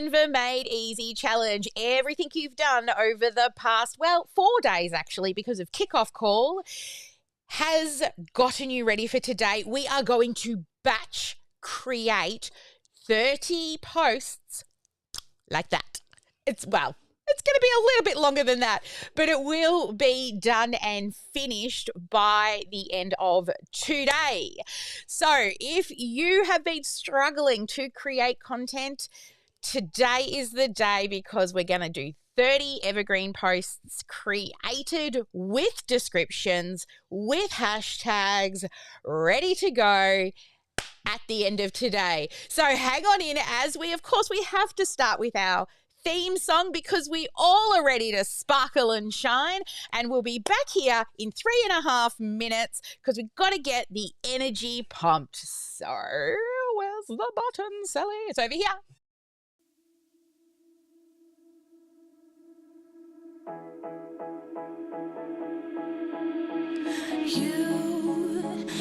Canva Made Easy Challenge. Everything you've done over the past, 4 days actually, because of kickoff call, has gotten you ready for today. We are going to batch create 30 posts like that. It's going to be a little bit longer than that, but it will be done and finished by the end of today. So if you have been struggling to create content, today is the day, because we're going to do 30 evergreen posts created with descriptions, with hashtags, ready to go at the end of today. So hang on in, as we have to start with our theme song, because we all are ready to sparkle and shine, and we'll be back here in 3.5 minutes because we've got to get the energy pumped. So where's the button, Sally? It's over here.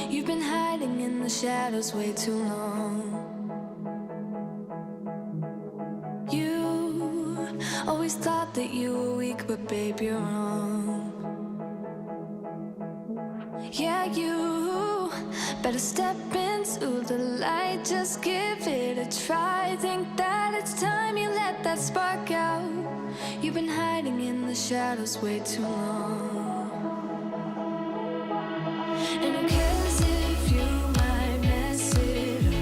You've been hiding in the shadows way too long. You always thought that you were weak, but babe, you're wrong. Yeah, you better step into the light, just give it a try. Think that it's time you let that spark out. You've been hiding in the shadows way too long. And who cares if you might mess it up?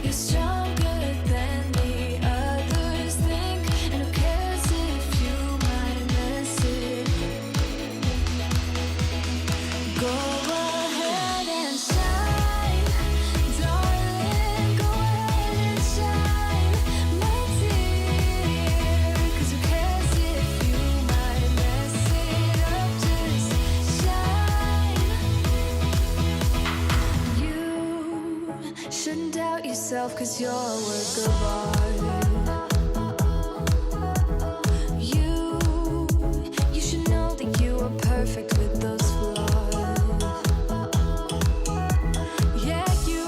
You're stronger than the others think. And who cares if you might mess it up? Go ahead and shine, darling. Go ahead and shine, my dear. 'Cause who cares if you might mess it up? Just shine. You shouldn't doubt yourself, 'cause you're a work of art. You should know that you are perfect with those flaws. Yeah, you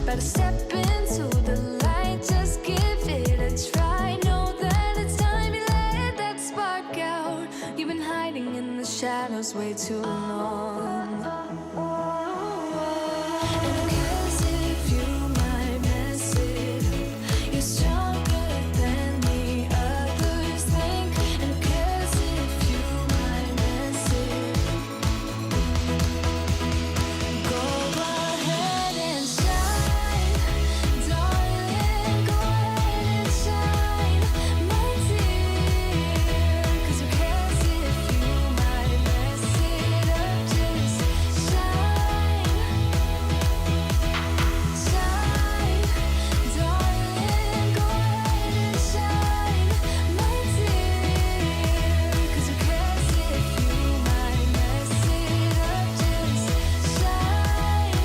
better step into the light, just give it a try. Know that it's time you let that spark out. You've been hiding in the shadows way too long. And who cares if you might mess it up? You're stronger than the others think. And who cares if you might mess it up? Go ahead and shine, darling. Go ahead and shine, my dear. 'Cause who cares if you might mess it up? Just shine, shine, darling. Go ahead and shine, my dear. 'Cause who cares if you might mess it up? Just shine.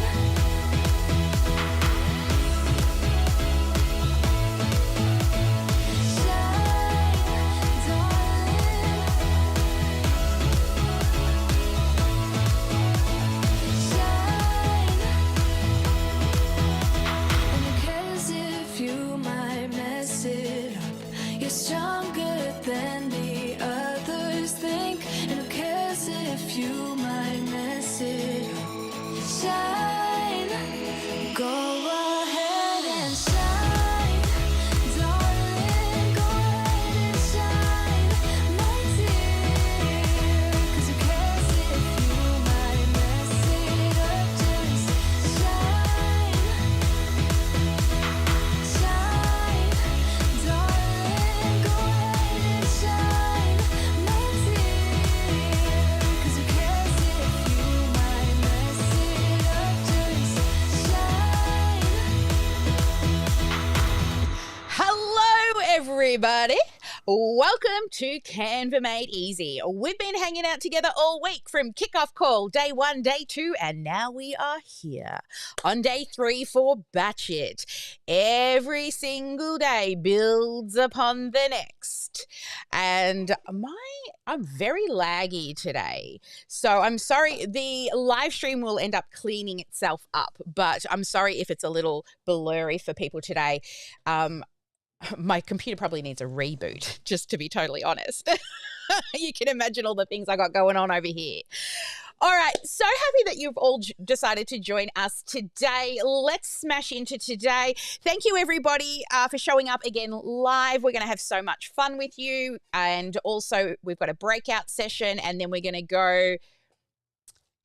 And who cares if you might mess it up? You're stronger than the others think. And who cares if you might mess it up? Shine. Go ahead and shine, darling. Go ahead and shine, my dear. 'Cause who cares if you might mess it up? Just shine, shine, darling. Go ahead and shine, my dear. 'Cause who cares if you might mess it up? Just shine. Hello, everybody. Welcome to Canva Made Easy. We've been hanging out together all week from kickoff call, day 1, day 2, and now we are here on day 3 for Batch It. Every single day builds upon the next. And I'm very laggy today. So I'm sorry, the live stream will end up cleaning itself up, but I'm sorry if it's a little blurry for people today. My computer probably needs a reboot, just to be totally honest. You can imagine all the things I got going on over here. All right, so happy that you've all decided to join us today. Let's smash into today. Thank you, everybody, for showing up again live. We're going to have so much fun with you. And also, we've got a breakout session, and then we're going to go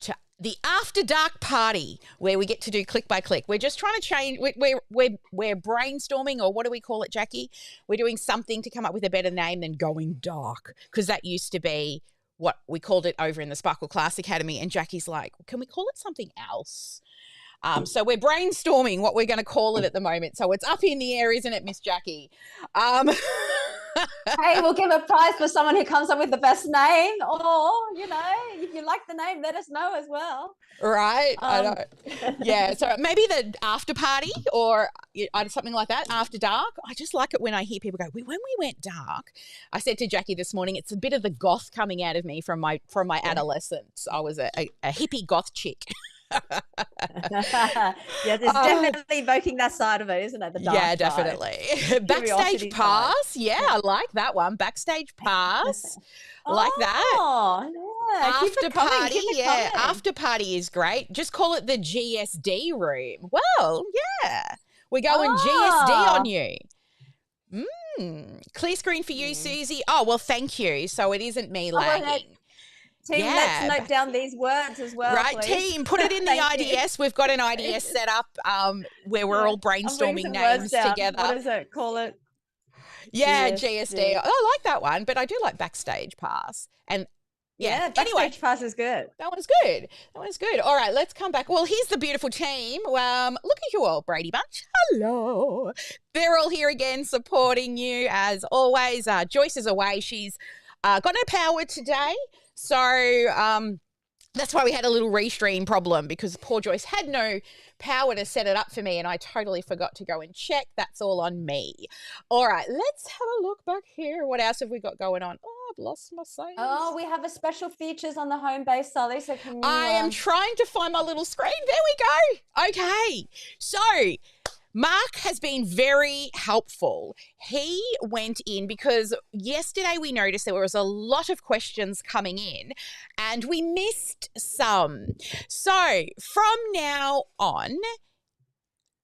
to the After Dark party where we get to do click by click. We're just trying to change. We're brainstorming, or what do we call it, Jackie? We're doing something to come up with a better name than going dark, because that used to be what we called it over in the Sparkle Class Academy. And Jackie's like, can we call it something else? So we're brainstorming what we're going to call it at the moment. So it's up in the air, isn't it, Miss Jackie? Hey, we'll give a prize for someone who comes up with the best name, or, you know, if you like the name, let us know as well. Right. I know. Yeah. So maybe the after party or something like that, after dark. I just like it when I hear people go, when we went dark. I said to Jackie this morning, it's a bit of the goth coming out of me from my adolescence. I was a hippie goth chick. Yeah, there's definitely evoking that side of it, isn't it? The dark yeah, definitely. Backstage pass. Side. Yeah, I like that one. Backstage pass. Like that. Yeah. After party. Yeah, after party is great. Just call it the GSD room. Well, yeah. We're going GSD on you. Clear screen for you, Susie. Oh, well, thank you. So it isn't me lagging. Team, let's note down these words as well. Right, please. team, put it in the IDS. We've got an IDS set up where we're all brainstorming names together. What does it call it? Yeah, GSD. Oh, I like that one, but I do like backstage pass. And yeah, backstage pass is good. That one's good. That one's good. All right, let's come back. Well, here's the beautiful team. Look at you all, Brady Bunch. Hello. They're all here again supporting you as always. Joyce is away. She's got no power today. So that's why we had a little restream problem, because poor Joyce had no power to set it up for me and I totally forgot to go and check. That's all on me. All right, let's have a look back here. What else have we got going on? Oh, I've lost my sayings. Oh, we have a special features on the home base, Sally. So can you, I am trying to find my little screen. There we go. Okay. So Mark has been very helpful. He went in because yesterday we noticed there was a lot of questions coming in and we missed some. So from now on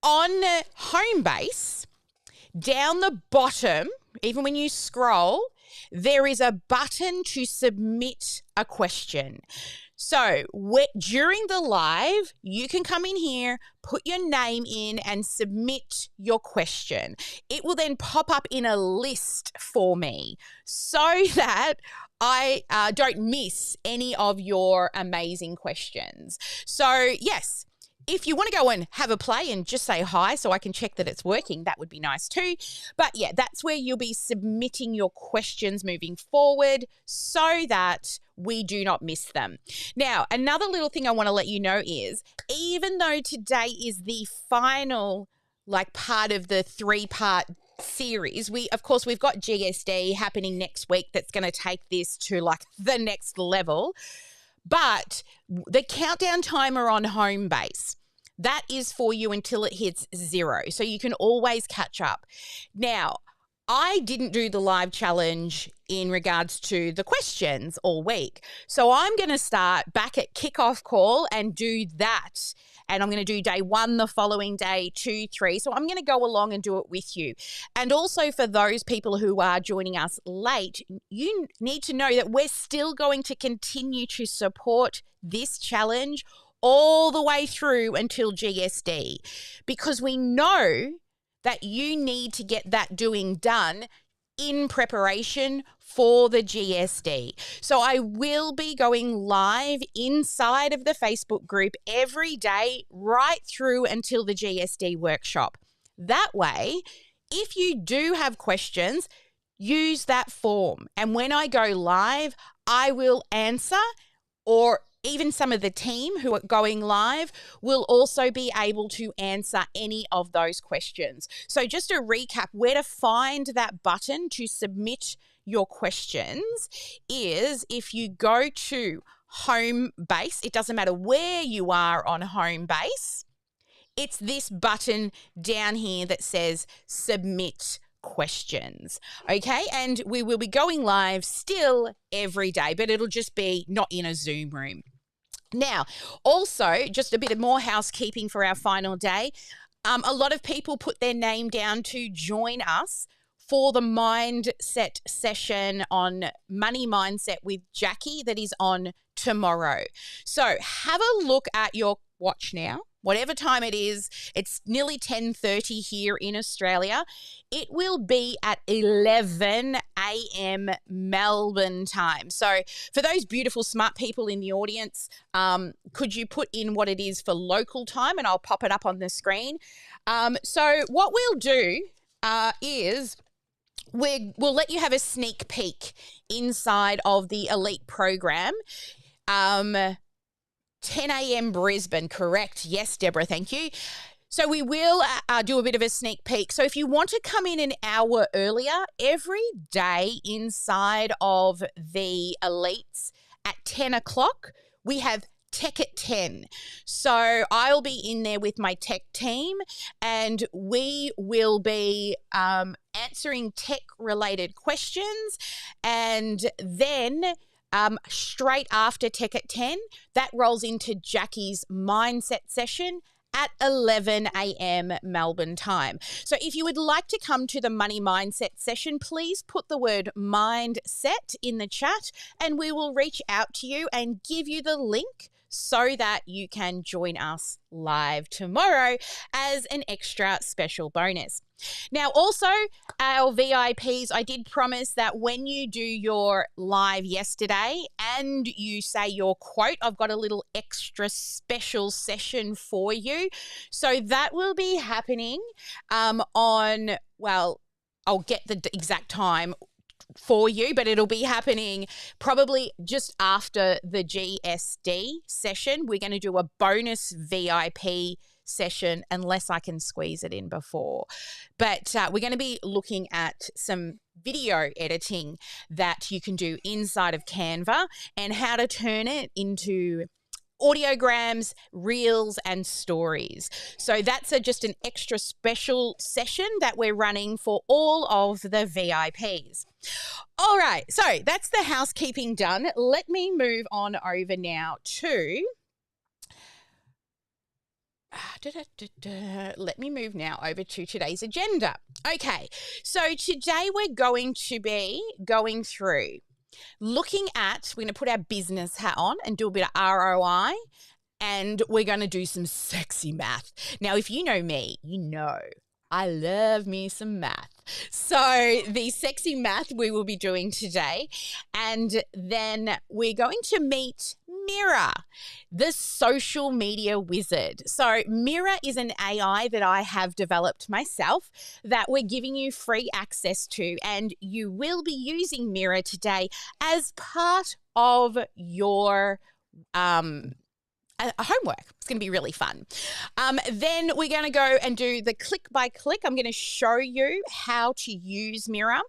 home base, down the bottom, even when you scroll, there is a button to submit a question. So during the live, you can come in here, put your name in and submit your question. It will then pop up in a list for me so that I don't miss any of your amazing questions. So yes, if you want to go and have a play and just say hi so I can check that it's working, that would be nice too. But yeah, that's where you'll be submitting your questions moving forward so that we do not miss them. Now, another little thing I want to let you know is, even though today is the final part of the 3-part series, we've got GSD happening next week that's going to take this to the next level. But the countdown timer on home base, that is for you until it hits 0. So you can always catch up. Now, I didn't do the live challenge in regards to the questions all week. So I'm going to start back at kickoff call and do that. And I'm going to do day 1 the following day, 2, 3. So I'm going to go along and do it with you. And also for those people who are joining us late, you need to know that we're still going to continue to support this challenge all the way through until GSD, because we know that you need to get that doing done in preparation for the GSD. So I will be going live inside of the Facebook group every day right through until the GSD workshop. That way, if you do have questions, use that form. And when I go live, I will answer, or even some of the team who are going live will also be able to answer any of those questions. So just a recap, where to find that button to submit your questions is if you go to home base, it doesn't matter where you are on home base, it's this button down here that says submit questions. Okay. And we will be going live still every day, but it'll just be not in a Zoom room. Now, also, just a bit of more housekeeping for our final day. A lot of people put their name down to join us for the mindset session on money mindset with Jackie that is on tomorrow. So have a look at your watch now. Whatever time it is, it's nearly 10:30 here in Australia. It will be at 11 a.m. Melbourne time. So for those beautiful, smart people in the audience, could you put in what it is for local time, and I'll pop it up on the screen. So what we'll do is we'll let you have a sneak peek inside of the Elite program. 10 a.m. Brisbane, correct? Yes, Deborah, thank you. So we will do a bit of a sneak peek. So if you want to come in an hour earlier, every day inside of the Elites at 10 o'clock, we have Tech at 10. So I'll be in there with my tech team, and we will be answering tech-related questions, and then straight after Tech at 10, that rolls into Jackie's mindset session at 11 a.m. Melbourne time. So if you would like to come to the money mindset session, please put the word mindset in the chat, and we will reach out to you and give you the link so that you can join us live tomorrow as an extra special bonus. Now, also, our VIPs, I did promise that when you do your live yesterday and you say your quote, I've got a little extra special session for you. So that will be happening on, well, I'll get the exact time for you, but it'll be happening probably just after the GSD session. We're going to do a bonus VIP session unless I can squeeze it in before. But we're going to be looking at some video editing that you can do inside of Canva and how to turn it into audiograms, reels, and stories. So that's just an extra special session that we're running for all of the VIPs. All right, so that's the housekeeping done. Let me move on over now to... Let me move now over to today's agenda. Okay, so today we're going to be going through looking at, we're going to put our business hat on and do a bit of ROI, and we're going to do some sexy math. Now, if you know me, you know I love me some math. So the sexy math we will be doing today, and then we're going to meet Mira, the social media wizard. So Mira is an AI that I have developed myself that we're giving you free access to, and you will be using Mira today as part of your homework. It's going to be really fun. Then we're going to go and do the click by click. I'm going to show you how to use Mira,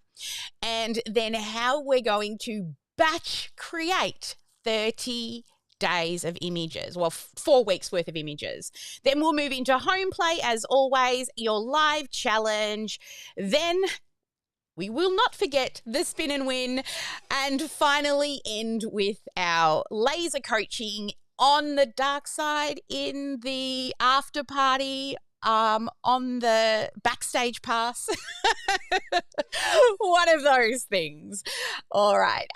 and then how we're going to batch create 30 days of images, well, 4 weeks worth of images. Then we'll move into home play as always, your live challenge. Then we will not forget the spin and win, and finally end with our laser coaching on the dark side in the after party on the backstage pass. One of those things. All right.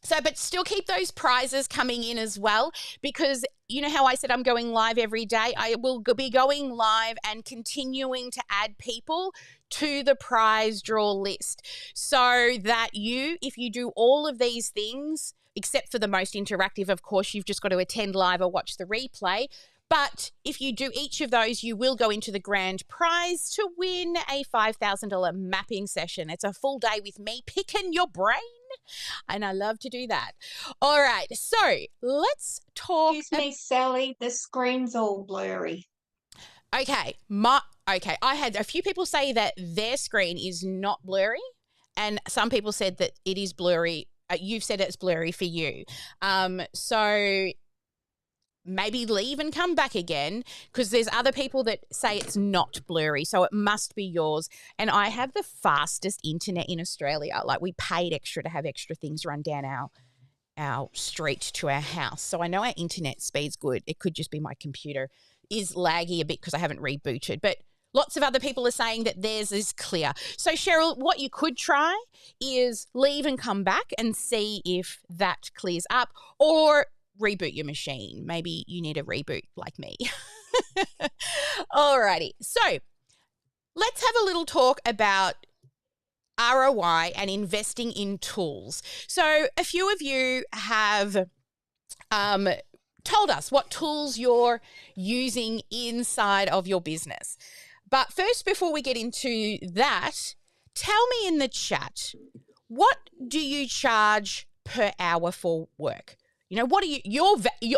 So, but still keep those prizes coming in as well, because you know how I said I'm going live every day? I will be going live and continuing to add people to the prize draw list so that you, if you do all of these things, except for the most interactive, of course, you've just got to attend live or watch the replay. But if you do each of those, you will go into the grand prize to win a $5,000 mapping session. It's a full day with me picking your brain, and I love to do that. All right, so let's talk. Excuse me, Sally, the screen's all blurry. Okay, I had a few people say that their screen is not blurry, and some people said that it is blurry. You've said it's blurry for you. So maybe leave and come back again, because there's other people that say it's not blurry, so it must be yours. And I have the fastest internet in Australia. Like, we paid extra to have extra things run down our street to our house. So I know our internet speed's good. It could just be my computer is laggy a bit because I haven't rebooted. But lots of other people are saying that theirs is clear. So, Cheryl, what you could try is leave and come back and see if that clears up, or reboot your machine. Maybe you need a reboot like me. Alrighty. So let's have a little talk about ROI and investing in tools. So a few of you have told us what tools you're using inside of your business. But first, before we get into that, tell me in the chat, what do you charge per hour for work? You know, what are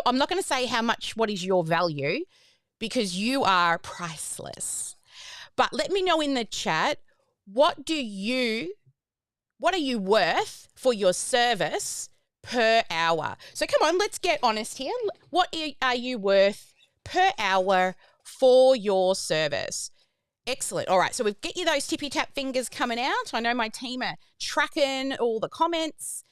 I'm not going to say what is your value, because you are priceless. But let me know in the chat, what are you worth for your service per hour? So come on, let's get honest here. What are you worth per hour for your service? Excellent. All right, so we've get you those tippy tap fingers coming out. I know my team are tracking all the comments.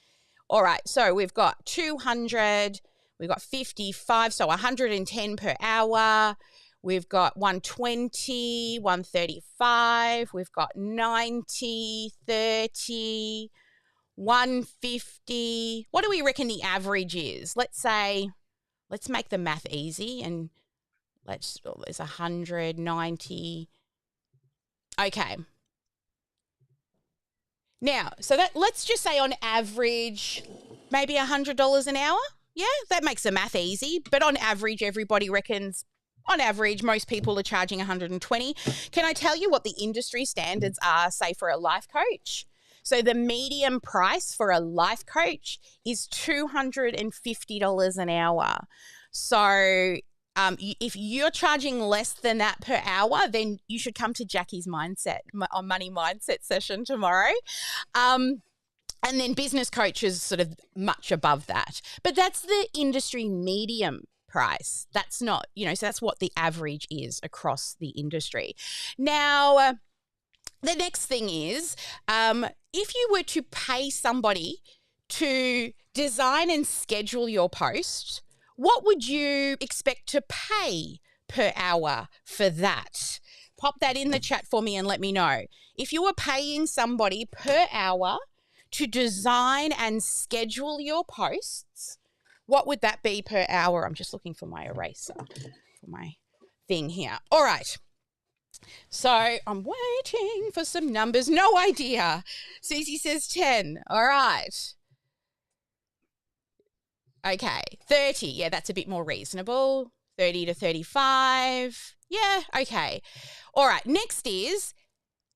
All right, so we've got 200, we've got 55, so 110 per hour. We've got 120, 135, we've got 90, 30, 150. What do we reckon the average is? Let's make the math easy, and there's 190. Okay. Now, so let's just say on average, maybe $100 an hour. Yeah, that makes the math easy. But on average, everybody reckons, on average, most people are charging 120. Can I tell you what the industry standards are, say, for a life coach? So the median price for a life coach is $250 an hour. So if you're charging less than that per hour, then you should come to Jackie's money mindset session tomorrow. And then business coaches sort of much above that. But that's the industry medium price. That's not, so that's what the average is across the industry. Now, the next thing is, if you were to pay somebody to design and schedule your post, what would you expect to pay per hour for that? Pop that in the chat for me and let me know. If you were paying somebody per hour to design and schedule your posts, what would that be per hour? I'm just looking for my eraser for my thing here. All right. So I'm waiting for some numbers. No idea. Susie says 10. All right. Okay, 30. Yeah, that's a bit more reasonable. 30 to 35. Yeah, okay. All right, next is,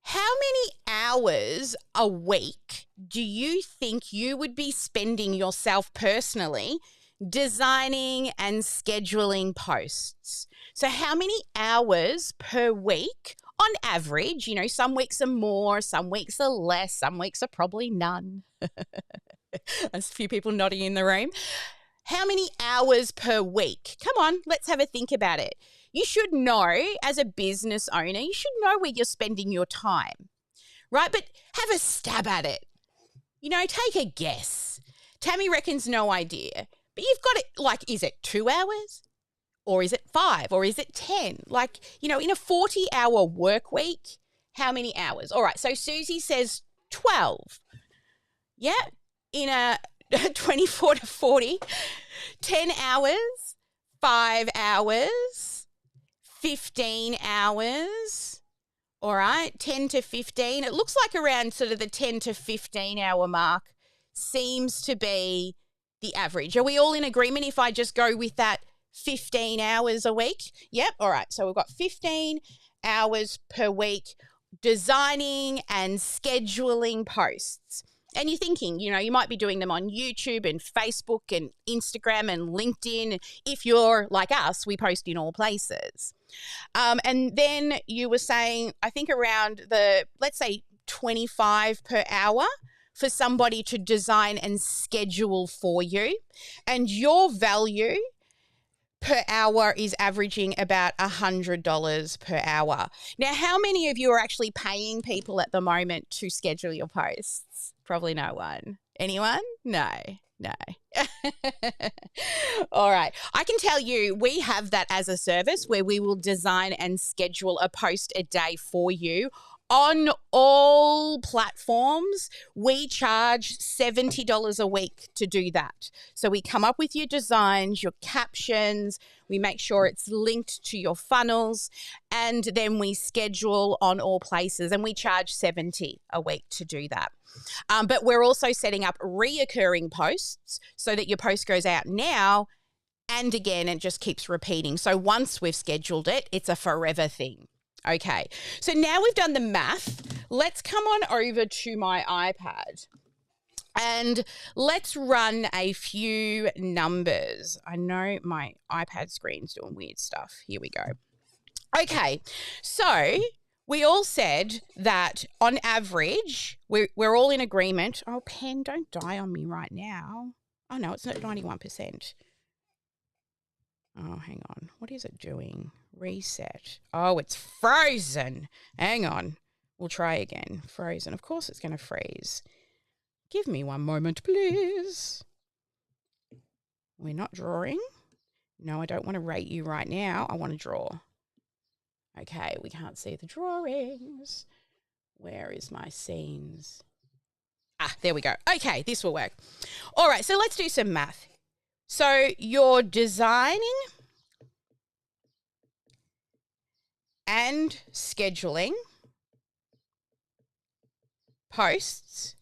how many hours a week do you think you would be spending yourself personally designing and scheduling posts? So how many hours per week on average? Some weeks are more, some weeks are less, some weeks are probably none. There's a few people nodding in the room. How many hours per week? Come on, let's have a think about it. You should know, as a business owner, you should know where you're spending your time, right? But have a stab at it. Take a guess. Tammy reckons no idea. But you've got it, is it 2 hours? Or is it 5? Or is it 10? In a 40-hour work week, how many hours? All right, so Susie says 12. Yeah, in a 24 to 40, 10 hours, 5 hours, 15 hours, all right, 10 to 15. It looks like around sort of the 10 to 15 hour mark seems to be the average. Are we all in agreement if I just go with that 15 hours a week? Yep, all right, so we've got 15 hours per week designing and scheduling posts. And you're thinking, you might be doing them on YouTube and Facebook and Instagram and LinkedIn. If you're like us, we post in all places. And then you were saying, I think around let's say 25 per hour for somebody to design and schedule for you. And your value per hour is averaging about $100 per hour. Now, how many of you are actually paying people at the moment to schedule your posts? Probably no one. Anyone? No. All right. I can tell you we have that as a service where we will design and schedule a post a day for you. On all platforms, we charge $70 a week to do that. So we come up with your designs, your captions, we make sure it's linked to your funnels, and then we schedule on all places, and we charge $70 a week to do that. But we're also setting up reoccurring posts so that your post goes out now and again, and just keeps repeating. So once we've scheduled it, it's a forever thing. Okay, so now we've done the math, let's come on over to my iPad and let's run a few numbers. I know my iPad screen's doing weird stuff. Here we go. Okay, so we all said that on average, we're all in agreement. Oh, pen, don't die on me right now. Oh, no, it's not 91%. Oh, hang on. What is it doing? Reset. Oh, it's frozen. Hang on. We'll try again. Frozen. Of course it's going to freeze. Give me one moment, please. We're not drawing. No, I don't want to rate you right now. I want to draw. Okay, we can't see the drawings. Where is my scenes? Ah, there we go. Okay, this will work. All right, so let's do some math. So you're designing and scheduling posts,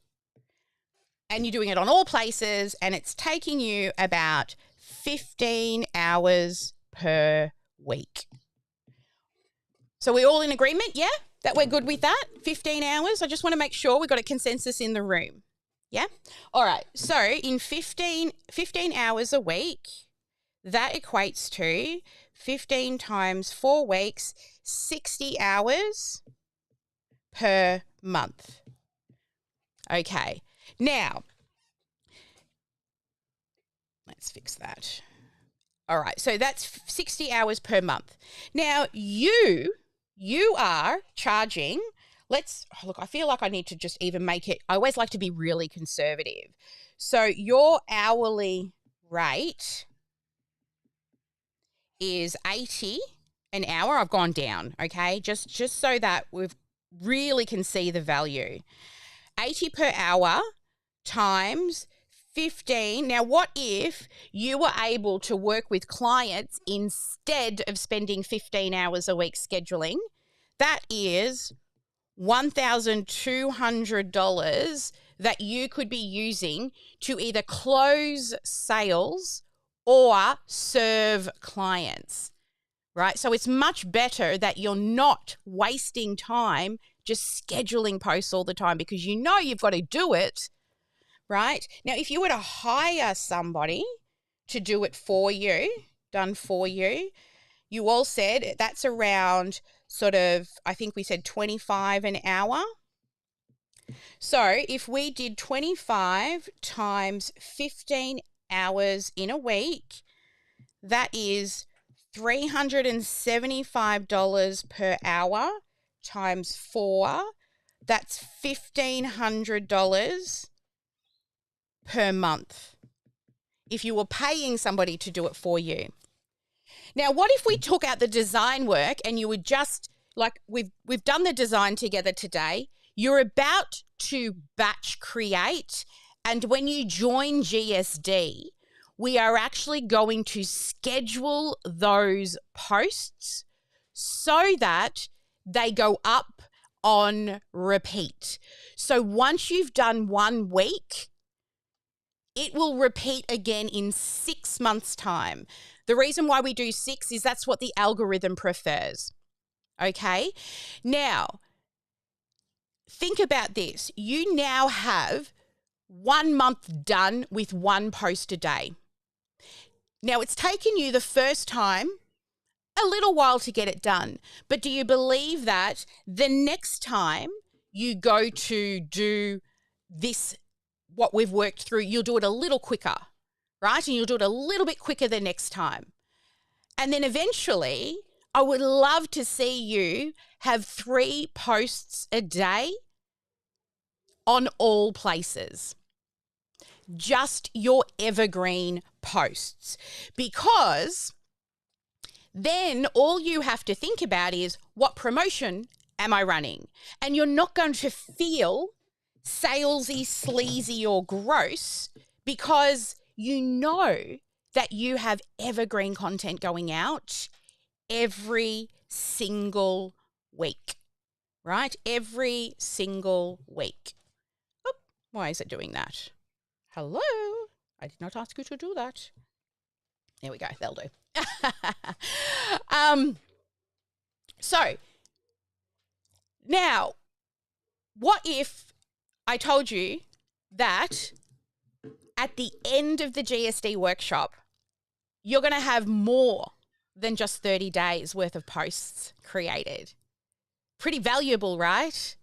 and you're doing it on all places, and it's taking you about 15 hours per week. So we're all in agreement, yeah? That we're good with that? 15 hours? I just want to make sure we've got a consensus in the room. Yeah? All right. So in 15 hours a week, that equates to 15 times 4 weeks, 60 hours per month. Okay. Now, let's fix that. All right. So that's 60 hours per month. Now, you are charging, look, I feel like I need to just even make it, I always like to be really conservative. So your hourly rate is 80 an hour. I've gone down, okay? Just so that we really can see the value. 80 per hour times 15. Now, what if you were able to work with clients instead of spending 15 hours a week scheduling? That is $1,200 that you could be using to either close sales or serve clients, right? So it's much better that you're not wasting time just scheduling posts all the time, because you know you've got to do it, right? Now, if you were to hire somebody to do it for you, done for you, you all said that's around sort of, I think we said 25 an hour. So if we did 25 times 15 hours in a week, that is $375 per hour times 4. That's $1,500 per month if you were paying somebody to do it for you. Now, what if we took out the design work and you would just, like we've done the design together today, you're about to batch create, and when you join GSD, we are actually going to schedule those posts so that they go up on repeat. So once you've done 1 week, it will repeat again in 6 months' time. The reason why we do 6 is that's what the algorithm prefers. Okay? Now, think about this. You now have 1 month done with 1 post a day. Now, it's taken you the first time a little while to get it done, but do you believe that the next time you go to do this, what we've worked through, you'll do it a little quicker, right? And you'll do it a little bit quicker the next time. And then eventually, I would love to see you have 3 posts a day on all places. Just your evergreen posts. Because then all you have to think about is, what promotion am I running? And you're not going to feel salesy, sleazy, or gross because you know that you have evergreen content going out every single week, right? Every single week. Oh, why is it doing that? Hello? I did not ask you to do that. There we go. That'll do. So now, what if I told you that at the end of the GSD workshop, you're going to have more than just 30 days worth of posts created? Pretty valuable, right?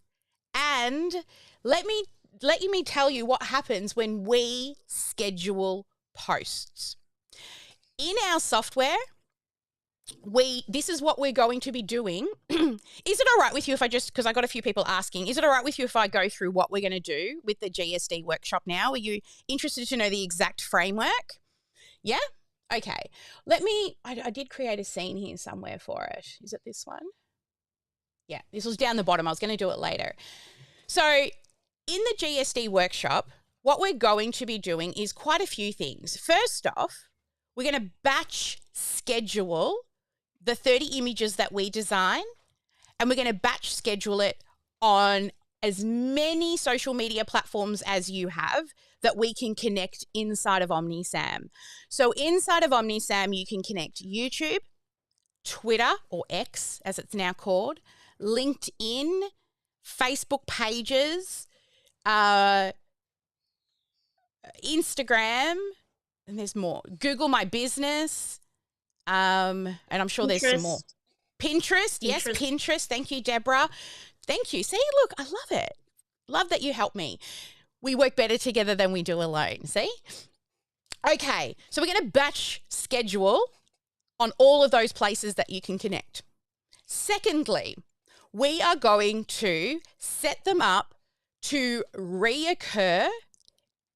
And let me tell you what happens when we schedule posts. In our software, this is what we're going to be doing. Is it all right with you if I just, because I got a few people asking, is it all right with you if I go through what we're going to do with the GSD workshop now? Are you interested to know the exact framework? Yeah? Okay. I did create a scene here somewhere for it. Is it this one? Yeah, this was down the bottom. I was going to do it later. So in the GSD workshop, what we're going to be doing is quite a few things. First off, we're going to batch schedule the 30 images that we design, and we're going to batch schedule it on as many social media platforms as you have that we can connect inside of OmniSam. So inside of OmniSam, you can connect YouTube, Twitter, or X as it's now called, LinkedIn, Facebook pages, Instagram, and there's more. Google My Business, and I'm sure there's some more. Pinterest, yes, Pinterest. Thank you, Deborah. Thank you. See, look, I love it. Love that you help me. We work better together than we do alone, see? Okay, so we're going to batch schedule on all of those places that you can connect. Secondly, we are going to set them up to reoccur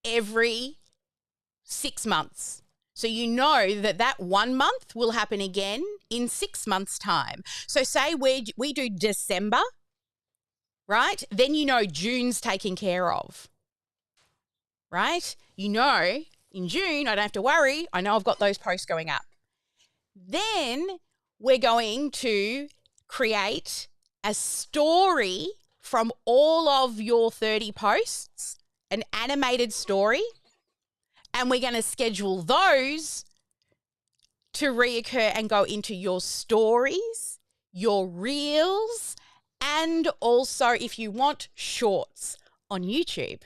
every 6 months. So you know that 1 month will happen again in 6 months' time. So say we do December, right? Then you know June's taken care of, right? You know in June I don't have to worry. I know I've got those posts going up. Then we're going to create a story from all of your 30 posts, an animated story, and we're going to schedule those to reoccur and go into your stories, your reels, and also if you want shorts on YouTube,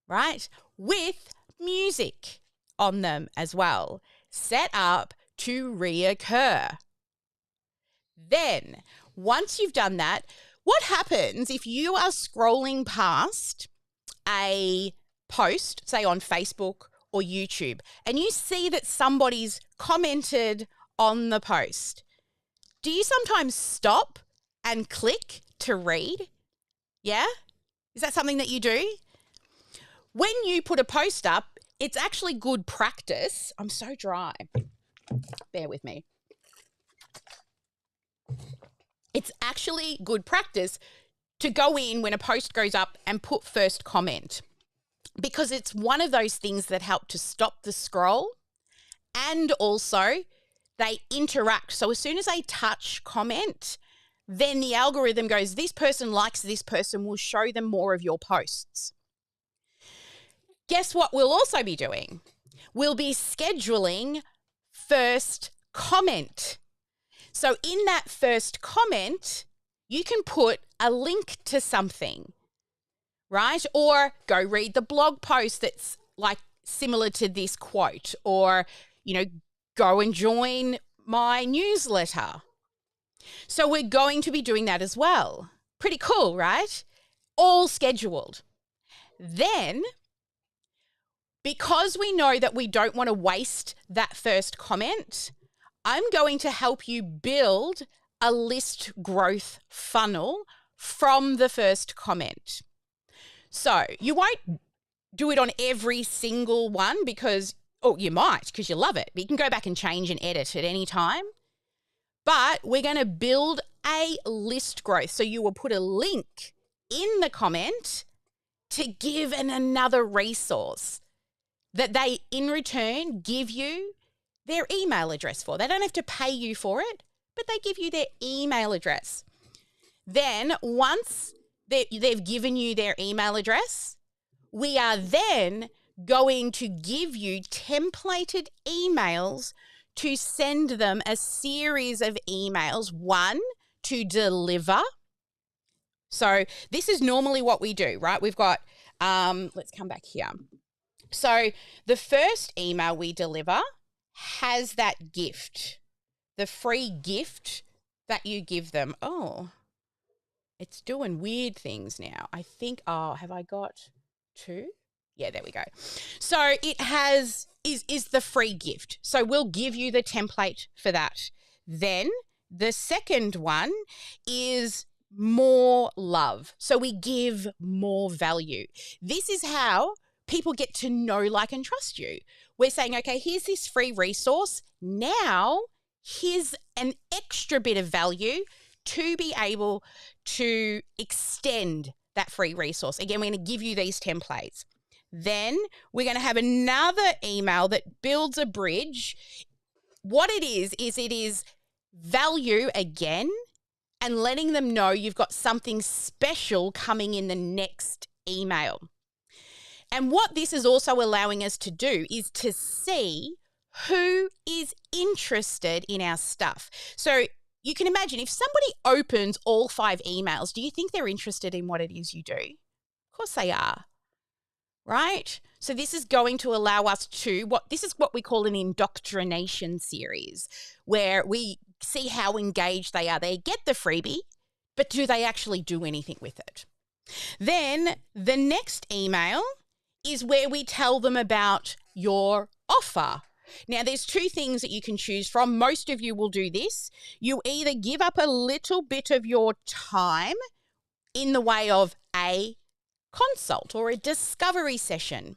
right? With music on them as well, set up to reoccur. Then, once you've done that, what happens if you are scrolling past a post, say on Facebook or YouTube, and you see that somebody's commented on the post? Do you sometimes stop and click to read? Yeah? Is that something that you do? When you put a post up, it's actually good practice. I'm so dry. Bear with me. It's actually good practice to go in when a post goes up and put first comment, because it's one of those things that help to stop the scroll, and also they interact. So as soon as they touch comment, then the algorithm goes, this person likes this person, will show them more of your posts. Guess what we'll also be doing? We'll be scheduling first comment. So in that first comment, you can put a link to something, right? Or go read the blog post that's like similar to this quote, or, you know, go and join my newsletter. So we're going to be doing that as well. Pretty cool, right? All scheduled. Then, because we know that we don't want to waste that first comment, I'm going to help you build a list growth funnel from the first comment. So you won't do it on every single one because, you might because you love it, but you can go back and change and edit at any time. But we're going to build a list growth. So you will put a link in the comment to give another resource that they in return give you their email address for. They don't have to pay you for it, but they give you their email address. Then once they've given you their email address, we are then going to give you templated emails to send them a series of emails, one to deliver. So this is normally what we do, right? We've got, let's come back here. So the first email we deliver has that gift, the free gift that you give them. Oh, it's doing weird things now. I think, have I got two? Yeah, there we go. So it is the free gift. So we'll give you the template for that. Then the second one is more love. So we give more value. This is how people get to know, like, and trust you. We're saying, okay, here's this free resource. Now here's an extra bit of value to be able to extend that free resource. Again, we're going to give you these templates. Then we're going to have another email that builds a bridge. What it is value again and letting them know you've got something special coming in the next email. And what this is also allowing us to do is to see who is interested in our stuff. So you can imagine if somebody opens all 5 emails, do you think they're interested in what it is you do? Of course they are, right? So this is going to allow us to, this is what we call an indoctrination series, where we see how engaged they are. They get the freebie, but do they actually do anything with it? Then the next email is where we tell them about your offer. Now, there's 2 things that you can choose from. Most of you will do this. You either give up a little bit of your time in the way of a consult or a discovery session,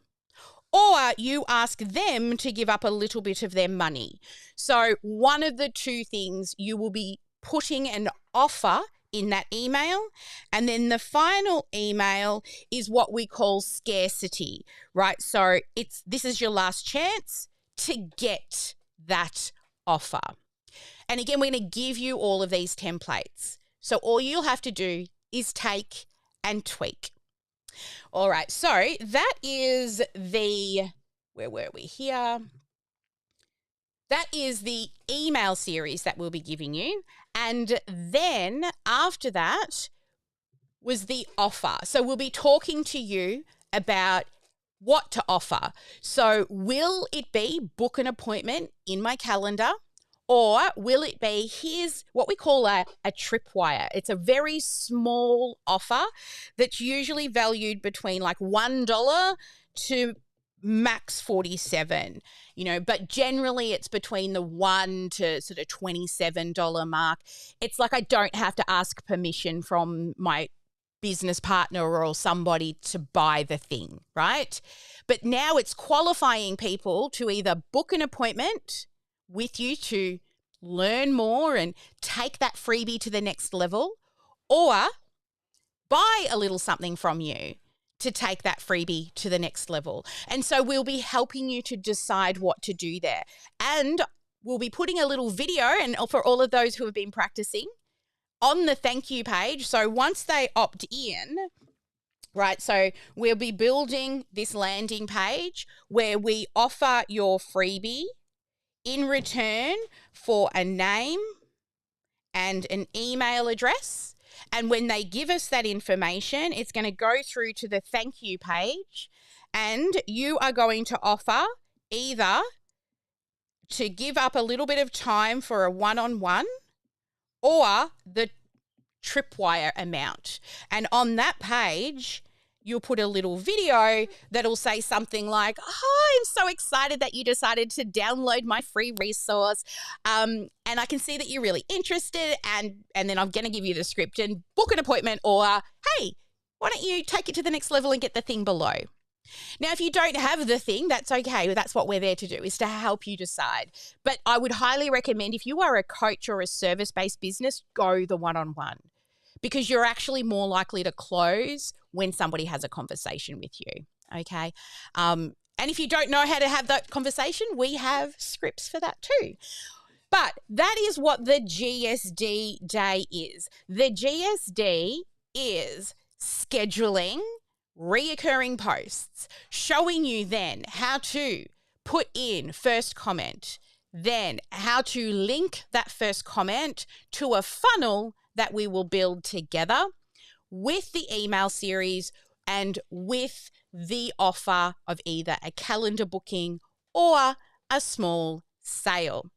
or you ask them to give up a little bit of their money. So one of the 2 things, you will be putting an offer in that email. And then the final email is what we call scarcity, right? So this is your last chance to get that offer. And again, we're going to give you all of these templates. So all you'll have to do is take and tweak. All right, so that is where were we here? That is the email series that we'll be giving you. And then after that was the offer. So we'll be talking to you about what to offer. So will it be book an appointment in my calendar, or will it be, here's what we call a tripwire. It's a very small offer that's usually valued between like $1 to max 47, but generally it's between the $1 to sort of $27 mark. It's like I don't have to ask permission from my business partner or somebody to buy the thing, right? But now it's qualifying people to either book an appointment with you to learn more and take that freebie to the next level, or buy a little something from you to take that freebie to the next level. And so we'll be helping you to decide what to do there. And we'll be putting a little video, and for all of those who have been practicing, on the thank you page. So once they opt in, right, so we'll be building this landing page where we offer your freebie in return for a name and an email address. And when they give us that information, it's going to go through to the thank you page, and you are going to offer either to give up a little bit of time for a one-on-one or the tripwire amount. And on that page, you'll put a little video that'll say something like, "Hi, I'm so excited that you decided to download my free resource. And I can see that you're really interested, and then I'm going to give you the script and book an appointment, or, hey, why don't you take it to the next level and get the thing below?" Now, if you don't have the thing, that's okay. That's what we're there to do, is to help you decide. But I would highly recommend, if you are a coach or a service-based business, go the one-on-one, because you're actually more likely to close when somebody has a conversation with you, okay? And if you don't know how to have that conversation, we have scripts for that too. But that is what the GSD day is. The GSD is scheduling reoccurring posts, showing you then how to put in first comment, then how to link that first comment to a funnel that we will build together with the email series and with the offer of either a calendar booking or a small sale.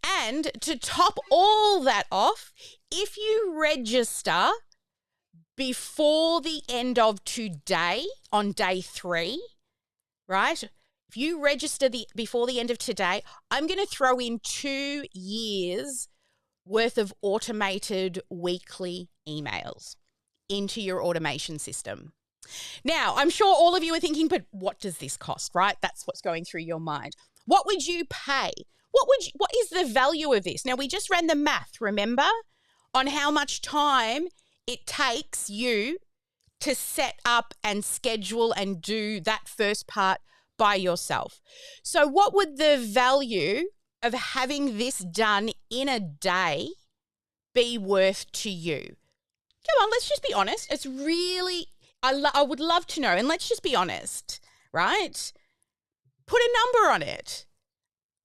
And to top all that off, if you register before the end of today, on day 3, right? If you register before the end of today, I'm going to throw in 2 years worth of automated weekly emails into your automation system. Now, I'm sure all of you are thinking, but what does this cost, right? That's what's going through your mind. What would you pay? What is the value of this? Now, we just ran the math, remember, on how much time it takes you to set up and schedule and do that first part by yourself. So what would the value of having this done in a day be worth to you? Come on, let's just be honest. It's really, I would love to know, and let's just be honest, right? Put a number on it.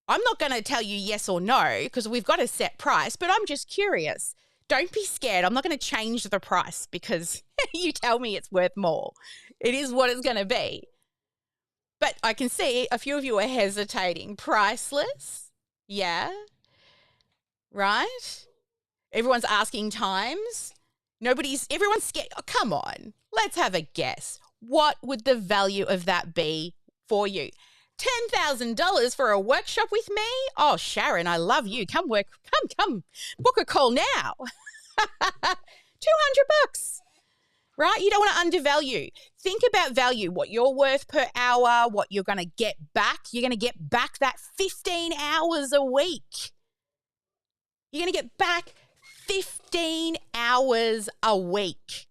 I'm not going to tell you yes or no because we've got a set price, but I'm just curious. Don't be scared. I'm not going to change the price because you tell me it's worth more. It is what it's going to be. But I can see a few of you are hesitating. Priceless? Yeah. Right? Everyone's asking times. Everyone's scared. Oh, come on. Let's have a guess. What would the value of that be for you? $10,000 for a workshop with me? Oh, Sharon, I love you. Come book a call now. $200, right? You don't want to undervalue. Think about value, what you're worth per hour, what you're going to get back. You're going to get back that 15 hours a week. You're going to get back 15 hours a week.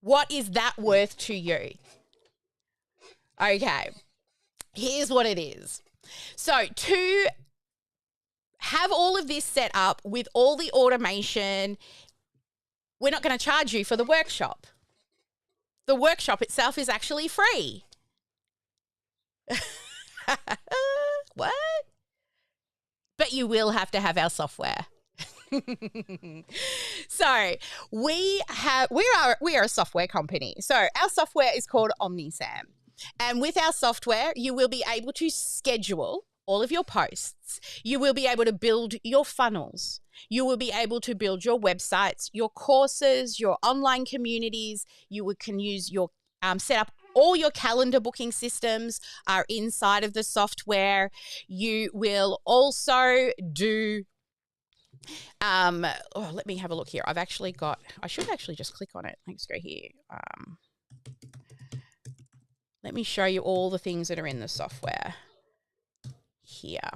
What is that worth to you? Okay. Here's what it is. So to have all of this set up with all the automation, we're not going to charge you for the workshop. The workshop itself is actually free. What? But you will have to have our software. So we are a software company. So our software is called OmniSam. And with our software, you will be able to schedule all of your posts. You will be able to build your funnels. You will be able to build your websites, your courses, your online communities. You can use your set up all your calendar booking systems are inside of the software. You will also do let me have a look here. I should actually just click on it. Let's go here. Let me show you all the things that are in the software here.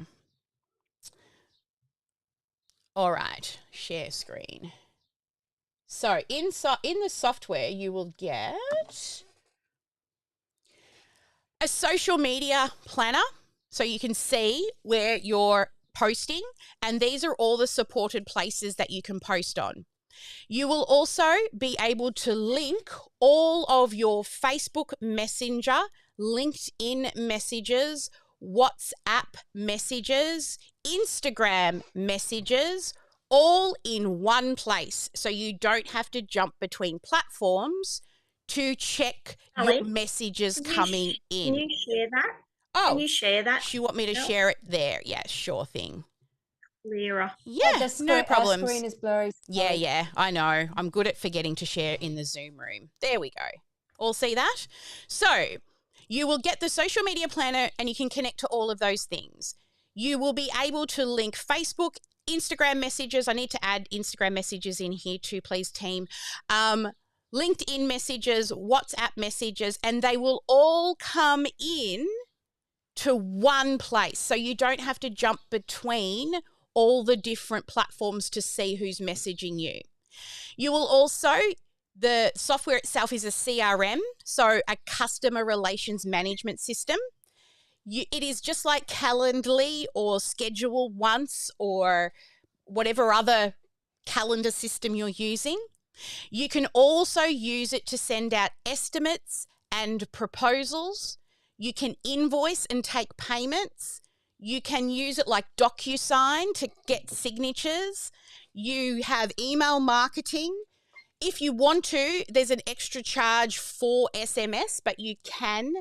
All right, share screen. So in the software, you will get a social media planner, so you can see where you're posting, and these are all the supported places that you can post on. You will also be able to link all of your Facebook Messenger, LinkedIn messages, WhatsApp messages, Instagram messages, all in one place. So you don't have to jump between platforms to check Ali, your messages coming in. Can you share that? Oh, Can you share that? you want me to share it there? Yeah, sure thing. Clearer. Yeah, no problems. Our screen is blurry. Yeah, I know. I'm good at forgetting to share in the Zoom room. There we go. All see that? So you will get the social media planner and you can connect to all of those things. You will be able to link Facebook, Instagram messages. I need to add Instagram messages in here too, please, team. LinkedIn messages, WhatsApp messages, and they will all come in to one place. So you don't have to jump between all the different platforms to see who's messaging you. You will also, the software itself is a CRM, so a customer relations management system. It is just like Calendly or Schedule Once or whatever other calendar system you're using. You can also use it to send out estimates and proposals. You can invoice and take payments. You can use it like DocuSign to get signatures. You have email marketing. If you want to, there's an extra charge for SMS, but you can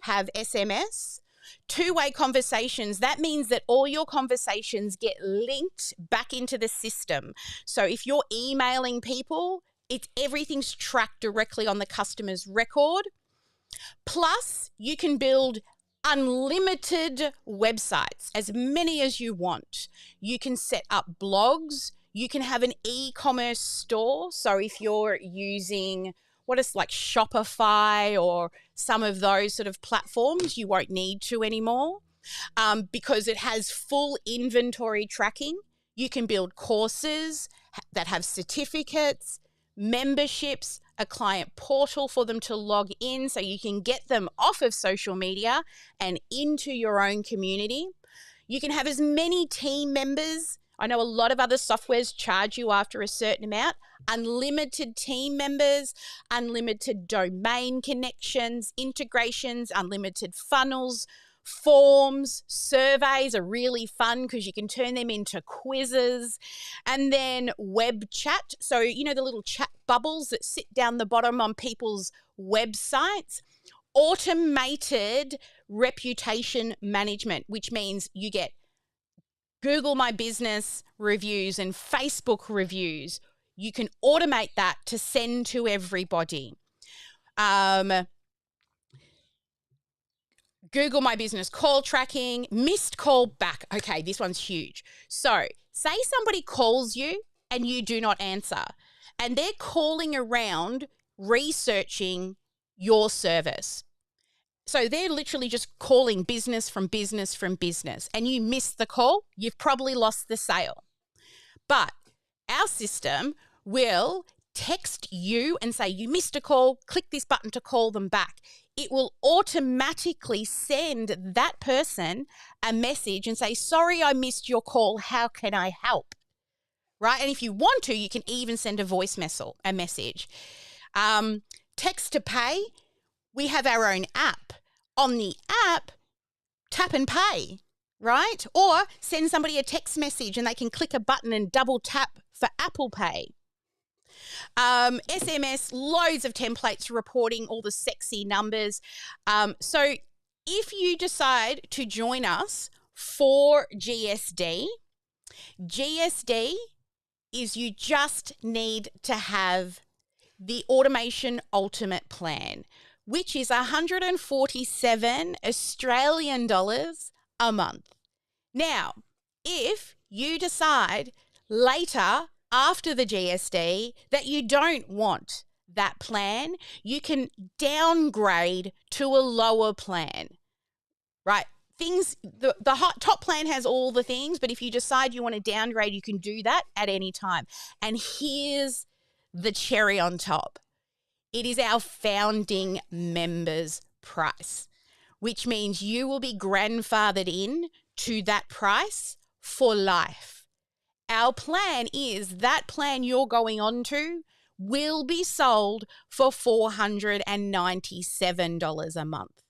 have SMS. Two-way conversations, that means that all your conversations get linked back into the system. So if you're emailing people, everything's tracked directly on the customer's record. Plus, you can build unlimited websites, as many as you want. You can set up blogs. You can have an e-commerce store. So if you're using what is like Shopify or some of those sort of platforms, you won't need to anymore because it has full inventory tracking. You can build courses that have certificates, memberships, a client portal for them to log in so you can get them off of social media and into your own community. You can have as many team members. I know a lot of other softwares charge you after a certain amount. Unlimited team members, unlimited domain connections, integrations, unlimited funnels, forms, surveys are really fun because you can turn them into quizzes. And then web chat. So, you know, the little chat bubbles that sit down the bottom on people's websites. Automated reputation management, which means you get Google My Business reviews and Facebook reviews. You can automate that to send to everybody. Google My Business call tracking, missed call back. Okay, this one's huge. So say somebody calls you and you do not answer, and they're calling around researching your service. So they're literally just calling business from business from business, and you miss the call, you've probably lost the sale. But our system will text you and say, you missed a call, click this button to call them back. It will automatically send that person a message and say, sorry, I missed your call. How can I help? Right? And if you want to, you can even send a message. Text to pay, we have our own app. On the app, tap and pay, right? Or send somebody a text message and they can click a button and double tap for Apple Pay. SMS, loads of templates reporting all the sexy numbers. So if you decide to join us for GSD is you just need to have the Automation Ultimate Plan, which is 147 Australian dollars a month. Now, if you decide later after the GSD that you don't want that plan, you can downgrade to a lower plan, right? The top plan has all the things, but if you decide you want to downgrade, you can do that at any time. And here's the cherry on top. It is our founding members price, which means you will be grandfathered in to that price for life. Our plan is that plan you're going on to will be sold for $497 a month.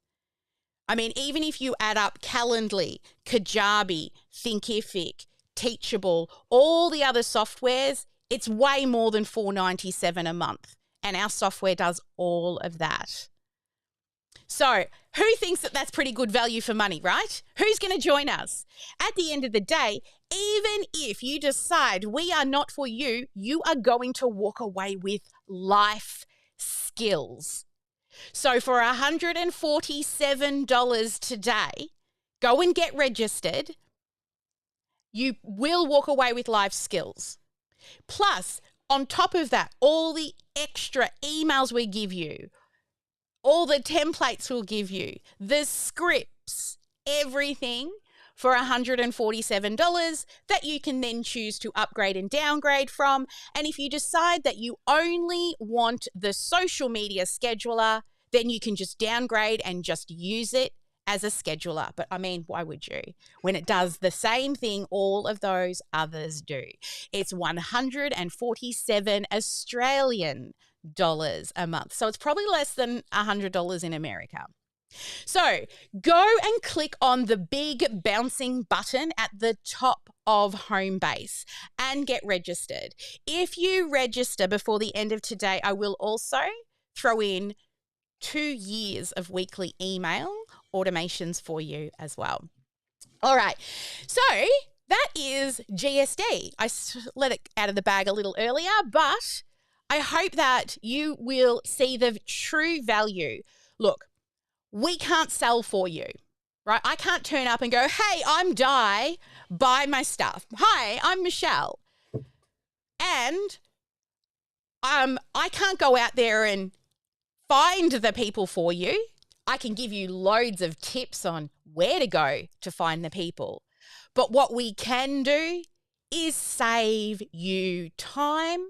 I mean, even if you add up Calendly, Kajabi, Thinkific, Teachable, all the other softwares, it's way more than $497 a month. And our software does all of that. So who thinks that that's pretty good value for money, right? Who's going to join us? At the end of the day, even if you decide we are not for you, you are going to walk away with life skills. So for $147 today, go and get registered. You will walk away with life skills. Plus, on top of that, all the extra emails we give you, all the templates we'll give you, the scripts, everything for $147 that you can then choose to upgrade and downgrade from. And if you decide that you only want the social media scheduler, then you can just downgrade and just use it as a scheduler. But I mean, why would you? When it does the same thing all of those others do. It's 147 Australian dollars a month. So it's probably less than $100 in America. So go and click on the big bouncing button at the top of Homebase and get registered. If you register before the end of today, I will also throw in 2 years of weekly email automations for you as well. All right. So that is GSD. I let it out of the bag a little earlier, but I hope that you will see the true value. Look, we can't sell for you, right? I can't turn up and go, hey, I'm Di, buy my stuff. Hi, I'm Michelle. And I can't go out there and find the people for you. I can give you loads of tips on where to go to find the people. But what we can do is save you time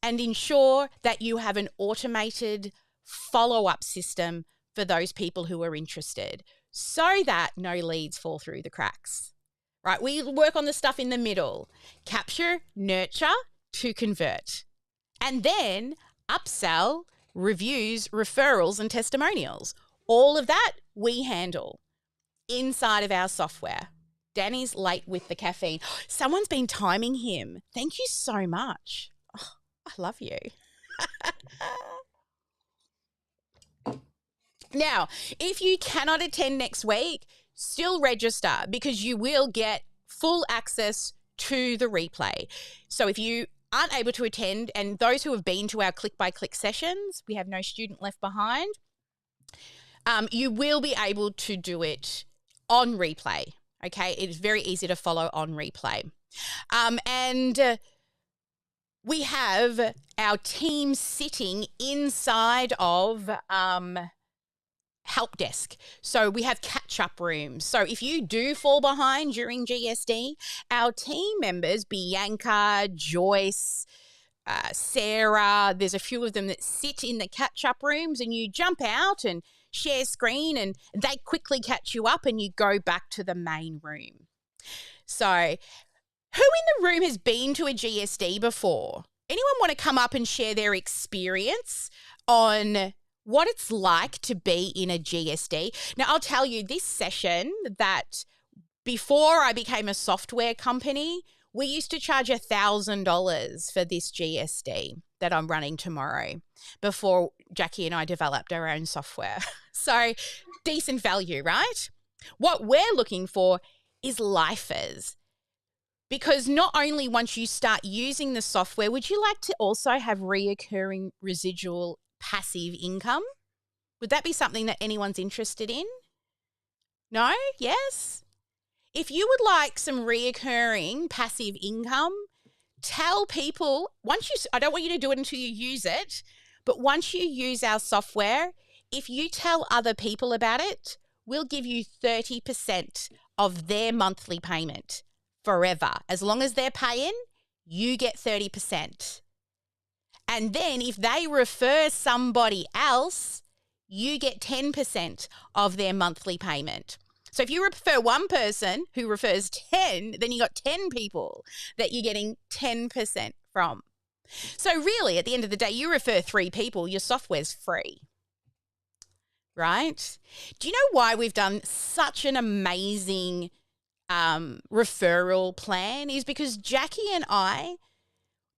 and ensure that you have an automated follow-up system for those people who are interested so that no leads fall through the cracks, right? We work on the stuff in the middle, capture, nurture to convert, and then upsell, reviews, referrals, and testimonials. All of that we handle inside of our software. Danny's late with the caffeine. Someone's been timing him. Thank you so much. Oh, I love you. Now, if you cannot attend next week, still register because you will get full access to the replay. So if you aren't able to attend, and those who have been to our click-by-click sessions, we have no student left behind, you will be able to do it on replay, okay? It is very easy to follow on replay. We have our team sitting inside of help desk. So we have catch-up rooms. So if you do fall behind during GSD, our team members, Bianca, Joyce, Sarah, there's a few of them that sit in the catch-up rooms, and you jump out and share screen and they quickly catch you up and you go back to the main room. So who in the room has been to a GSD before? Anyone want to come up and share their experience on what it's like to be in a GSD? Now, I'll tell you this session that before I became a software company, we used to charge $1,000 for this GSD that I'm running tomorrow before Jackie and I developed our own software. So decent value, right? What we're looking for is lifers. Because not only once you start using the software, would you like to also have reoccurring residual passive income? Would that be something that anyone's interested in? No? Yes? If you would like some reoccurring passive income, tell people, I don't want you to do it until you use it, but once you use our software, if you tell other people about it, we'll give you 30% of their monthly payment forever. As long as they're paying, you get 30%. And then if they refer somebody else, you get 10% of their monthly payment. So if you refer one person who refers 10, then you got 10 people that you're getting 10% from. So really, at the end of the day, you refer 3 people, your software's free, right? Do you know why we've done such an amazing referral plan? Is because Jackie and I,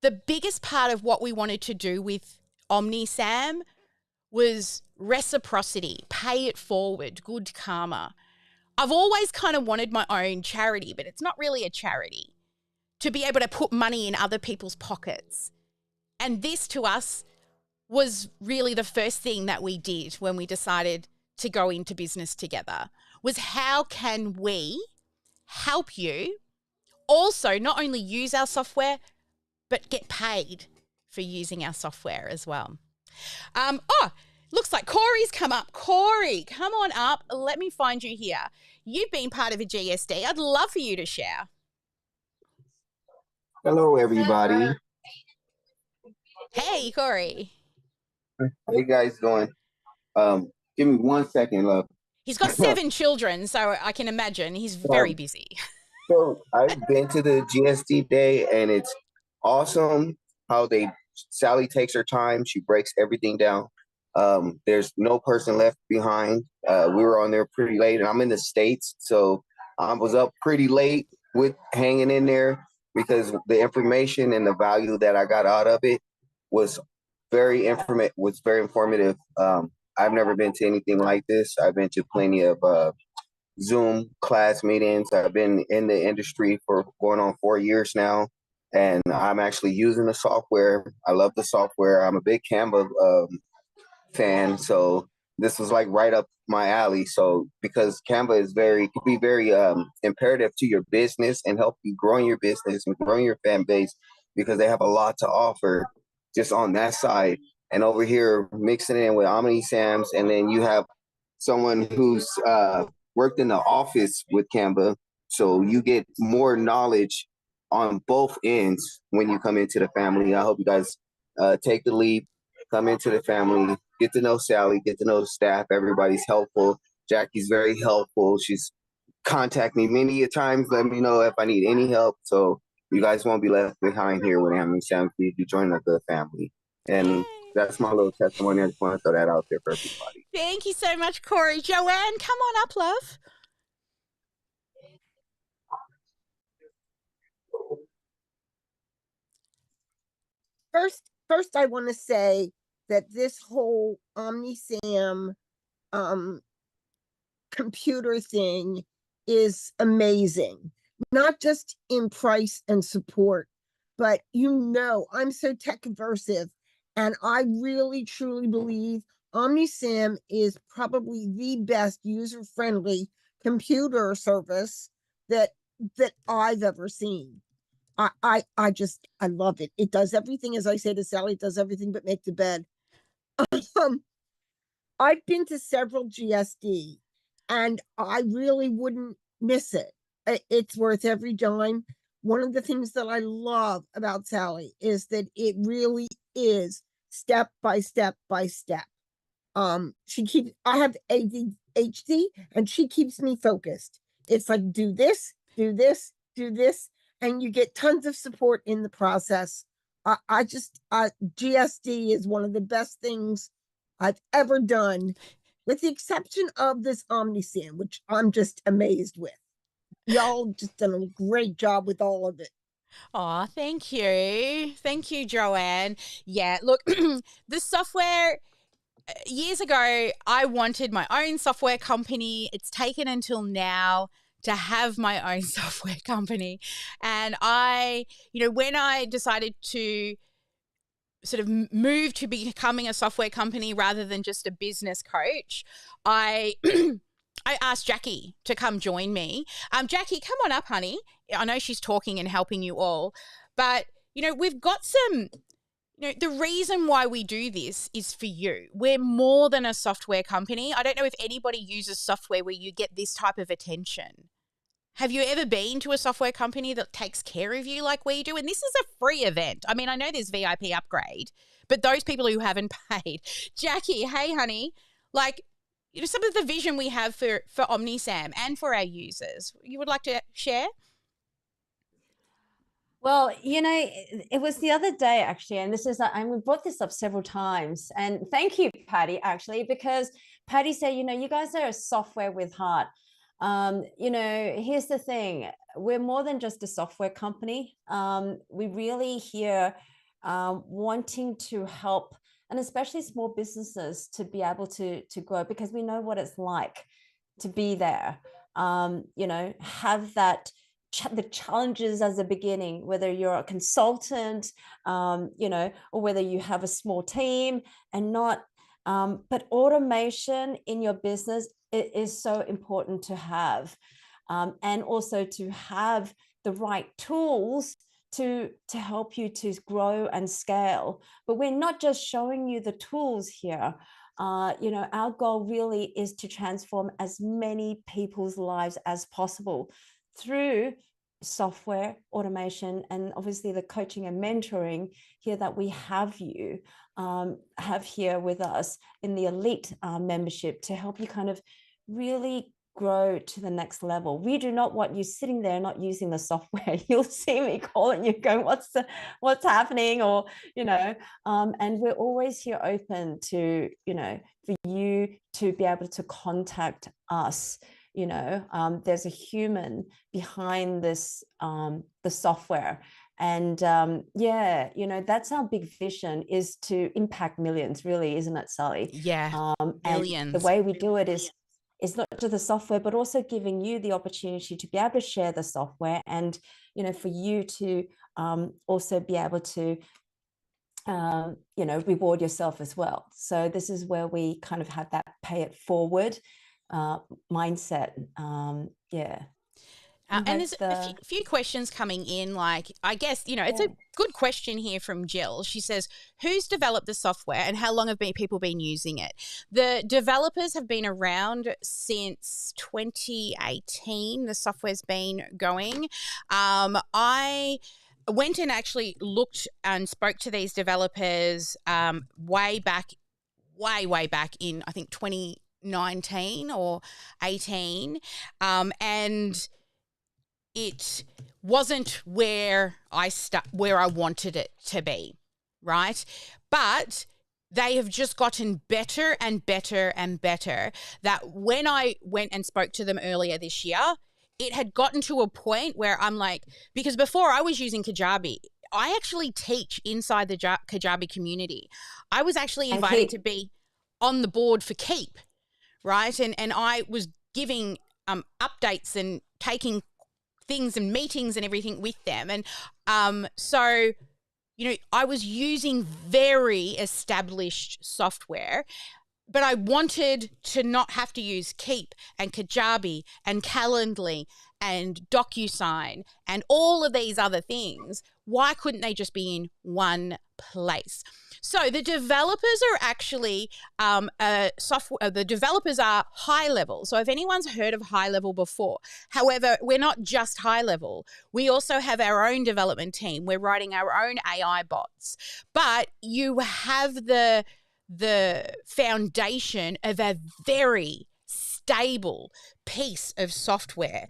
the biggest part of what we wanted to do with OmniSam was reciprocity, pay it forward, good karma. I've always kind of wanted my own charity, but it's not really a charity, to be able to put money in other people's pockets. And this to us was really the first thing that we did when we decided to go into business together, was how can we help you also not only use our software, but get paid for using our software as well. Looks like Corey's come up. Corey, come on up. Let me find you here. You've been part of a GSD. I'd love for you to share. Hello, everybody. Hey, Corey. How you guys doing? Give me 1 second, love. He's got 7 children, so I can imagine he's very busy. So I've been to the GSD day, and it's awesome how Sally takes her time. She breaks everything down. There's no person left behind. We were on there pretty late, and I'm in the States, so I was up pretty late with hanging in there because the information and the value that I got out of it was very informative. I've never been to anything like this. I've been to plenty of Zoom class meetings. I've been in the industry for going on 4 years now, and I'm actually using the software. I love the software. I'm a big Canva fan, so this was like right up my alley. So because Canva could be very imperative to your business and help you growing your business and growing your fan base, because they have a lot to offer just on that side. And over here, mixing it in with OmniSams, and then you have someone who's worked in the office with Canva, so you get more knowledge on both ends when you come into the family. I hope you guys take the leap, come into the family, get to know Sally, get to know the staff. Everybody's helpful. Jackie's very helpful. She's contacted me many a times, let me know if I need any help. So you guys won't be left behind here with OmniSams if you join the family. And that's my little testimony. I just want to throw that out there for everybody. Thank you so much, Corey. Joanne, come on up, love. First, I want to say that this whole OmniSam computer thing is amazing, not just in price and support, but I'm so tech aversive, and I really truly believe OmniSam is probably the best user-friendly computer service that I've ever seen. I love it. It does everything, as I say to Sally, it does everything but make the bed. I've been to several GSD, and I really wouldn't miss it. It's worth every dime. One of the things that I love about Sally is that it really is step by step by step. I have ADHD, and she keeps me focused. It's like, do this, do this, do this, and you get tons of support in the process. GSD is one of the best things I've ever done, with the exception of this OmniSam, which I'm just amazed with. Y'all just done a great job with all of it. Oh, thank you. Thank you, Joanne. Yeah, look, the software, years ago, I wanted my own software company. It's taken until now to have my own software company. And when I decided to sort of move to becoming a software company rather than just a business coach, I I asked Jackie to come join me. Jackie, come on up, honey. I know she's talking and helping you all, but we've got some. The reason why we do this is for you. We're more than a software company. I don't know if anybody uses software where you get this type of attention. Have you ever been to a software company that takes care of you like we do? And this is a free event. I mean, I know there's VIP upgrade, but those people who haven't paid. Jackie, hey, honey, some of the vision we have for OmniSam and for our users, you would like to share? Well, it was the other day, actually, and we brought this up several times. And thank you, Patty, actually, because Patty said, you guys are a software with heart. Here's the thing. We're more than just a software company. We really here wanting to help, and especially small businesses, to be able to grow, because we know what it's like to be there. Have that the challenges as a beginning, whether you're a consultant, you know, or whether you have a small team and not, but automation in your business is so important to have, and also to have the right tools to help you to grow and scale. But we're not just showing you the tools here. You know, our goal really is to transform as many people's lives as possible through software automation, and obviously the coaching and mentoring here that we have have here with us in the elite membership to help you kind of really grow to the next level. We do not want you sitting there not using the software. You'll see me calling you going, what's happening, or you know, and we're always here open to, you know, for you to be able to contact us. You know, there's a human behind this, the software. And yeah, you know, that's our big vision, is to impact millions, really, isn't it, Sally? Yeah, millions. And the way we do it is not just the software, but also giving you the opportunity to be able to share the software, and you know, for you to also be able to you know, reward yourself as well. So this is where we kind of have that pay it forward mindset. Yeah. And there's a few questions coming in, like, I guess, you know, it's a good question here from Jill. She says, who's developed the software and how long have people been using it? The developers have been around since 2018. The software's been going. I went and actually looked and spoke to these developers way back in, I think, 2019 or 18. And it wasn't where I wanted it to be, right? But they have just gotten better and better and better. That when I went and spoke to them earlier this year, it had gotten to a point where I'm like, because before I was using Kajabi, I actually teach inside the Kajabi community. I was actually invited to be on the board for Keep, right? And I was giving updates and taking things and meetings and everything with them. And so, you know, I was using very established software, but I wanted to not have to use Keep and Kajabi and Calendly and DocuSign and all of these other things. Why couldn't they just be in one place? So the developers are actually the developers are high level. So if anyone's heard of high level before, however, we're not just high level. We also have our own development team. We're writing our own AI bots, but you have the foundation of a very stable piece of software.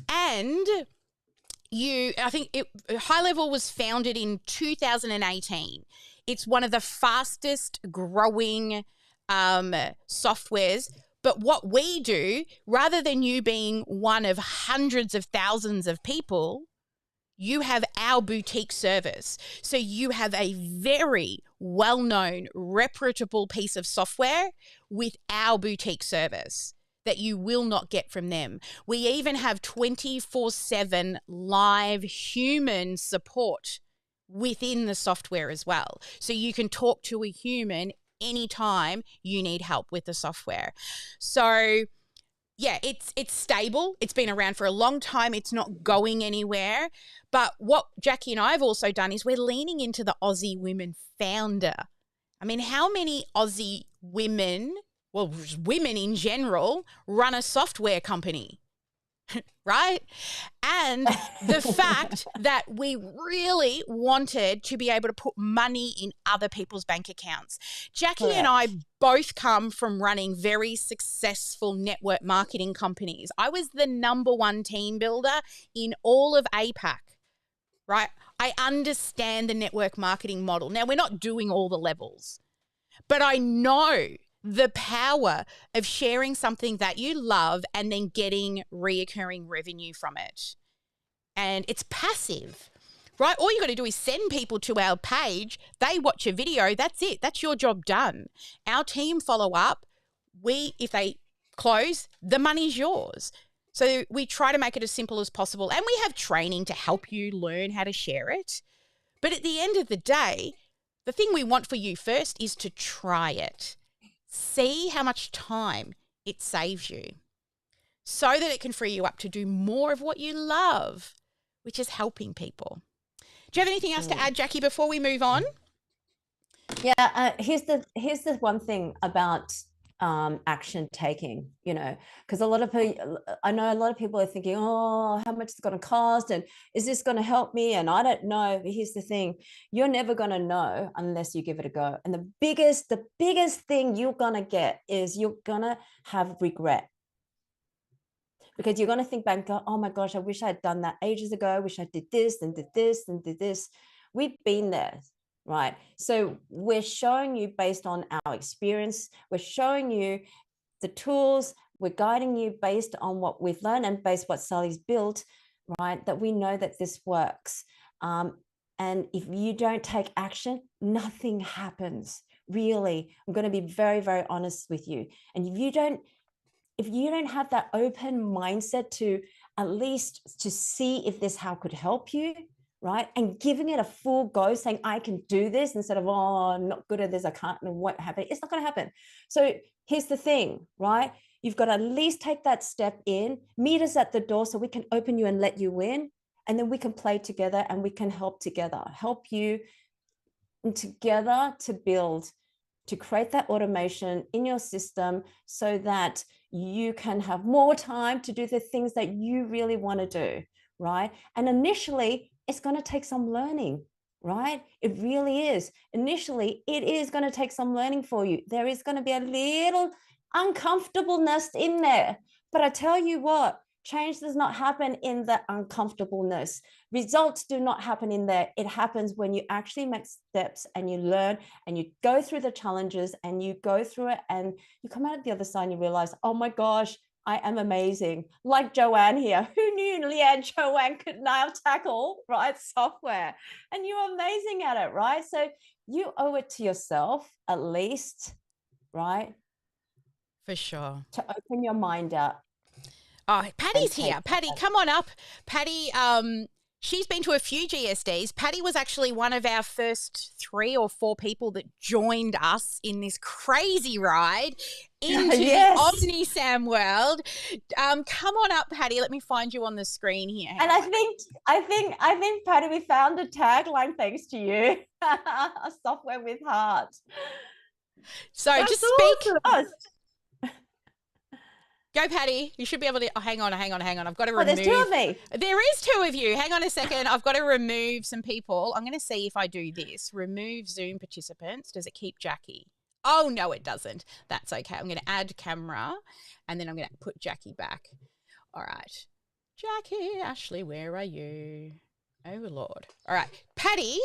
And I think High Level was founded in 2018. It's one of the fastest growing softwares. But what we do, rather than you being one of hundreds of thousands of people, you have our boutique service. So you have a very well-known, reputable piece of software with our boutique service that you will not get from them. We even have 24/7 live human support within the software as well. So you can talk to a human anytime you need help with the software. So yeah, it's stable. It's been around for a long time. It's not going anywhere. But what Jackie and I have also done is we're leaning into the Aussie women founder. I mean, how many Aussie women, well, just women in general, run a software company? Right? And the fact that we really wanted to be able to put money in other people's bank accounts. Jackie and I both come from running very successful network marketing companies. I was the #1 team builder in all of APAC, right? I understand the network marketing model. Now, we're not doing all the levels, but I know the power of sharing something that you love and then getting reoccurring revenue from it. And it's passive, right? All you got to do is send people to our page. They watch a video. That's it. That's your job done. Our team follow up. If they close, the money's yours. So we try to make it as simple as possible, and we have training to help you learn how to share it. But at the end of the day, the thing we want for you first is to try it. See how much time it saves you so that it can free you up to do more of what you love, which is helping people. Do you have anything else to add, Jackie, before we move on? Yeah, here's the one thing about action taking, because a lot of people, I know a lot of people are thinking, oh, how much it's going to cost, and is this going to help me? And I don't know. But here's the thing: you're never going to know unless you give it a go. And the biggest thing you're going to get is you're going to have regret. Because you're going to think back and go, oh my gosh, I wish I had done that ages ago. I wish I did this and did this and did this. We've been there, right? So we're showing you based on our experience. We're showing you the tools. We're guiding you based on what we've learned and based on what Sally's built, right? That we know that this works. And if you don't take action, nothing happens. Really, I'm going to be very, very honest with you. And if you don't have that open mindset to at least to see if this how could help you, right? And giving it a full go, saying, I can do this, instead of, oh, I'm not good at this, I can't, and what happened? It's not going to happen. So here's the thing, right? You've got to at least take that step in, meet us at the door so we can open you and let you in. And then we can play together and we can help together, help you together to build, to create that automation in your system so that you can have more time to do the things that you really want to do, right? And initially, it's going to take some learning, right? It really is. Initially, it is going to take some learning for you. There is going to be a little uncomfortableness in there. But I tell you what, change does not happen in the uncomfortableness. Results do not happen in there. It happens when you actually make steps and you learn and you go through the challenges and you go through it and you come out at the other side and you realize, oh my gosh, I am amazing. Like Joanne here. Who knew Leanne Joanne could now tackle, right, software? And you're amazing at it, right? So you owe it to yourself at least, right? For sure. To open your mind up. Oh, Patty's here. Patty, come on up. Patty, she's been to a few GSDs. Patty was actually one of our first 3 or 4 people that joined us in this crazy ride into Yes. the OmniSam world. Come on up, Patty. Let me find you on the screen here. And I think, Patty, we found a tagline thanks to you. A software with heart. So That's just speak. awesome. Go, Patty. You should be able to. Oh, hang on. I've got to remove. Oh, there's 2 of me. There is 2 of you. Hang on a second. I've got to remove some people. I'm going to see if I do this. Remove Zoom participants. Does it keep Jackie? Oh, no, it doesn't. That's okay. I'm going to add camera and then I'm going to put Jackie back. All right. Jackie, Ashley, where are you? Oh, Lord. All right. Patty,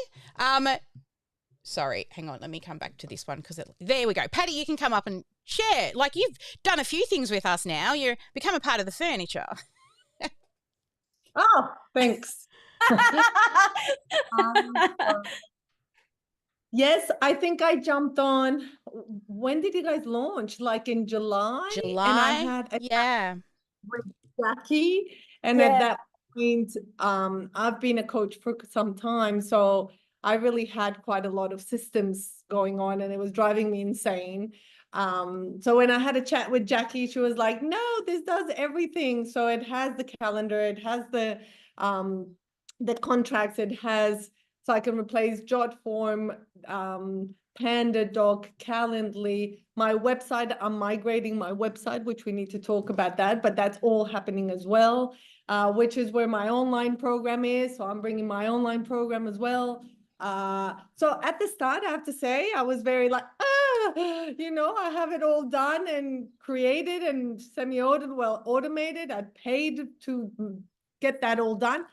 sorry, hang on. Let me come back to this one because there we go. Patty, you can come up and share. Like, you've done a few things with us now. You're become a part of the furniture. Oh, thanks. Yes, I think I jumped on. When did you guys launch? Like in July? And I had a chat with Jackie. And at that point, I've been a coach for some time. So I really had quite a lot of systems going on and it was driving me insane. So when I had a chat with Jackie, she was like, no, this does everything. So it has the calendar, it has the contracts, it has, so I can replace Jotform, PandaDoc, Calendly, my website. I'm migrating my website, which we need to talk about that, but that's all happening as well, which is where my online program is. So I'm bringing my online program as well. So at the start, I have to say, I was very like, I have it all done and created and automated. I paid to get that all done,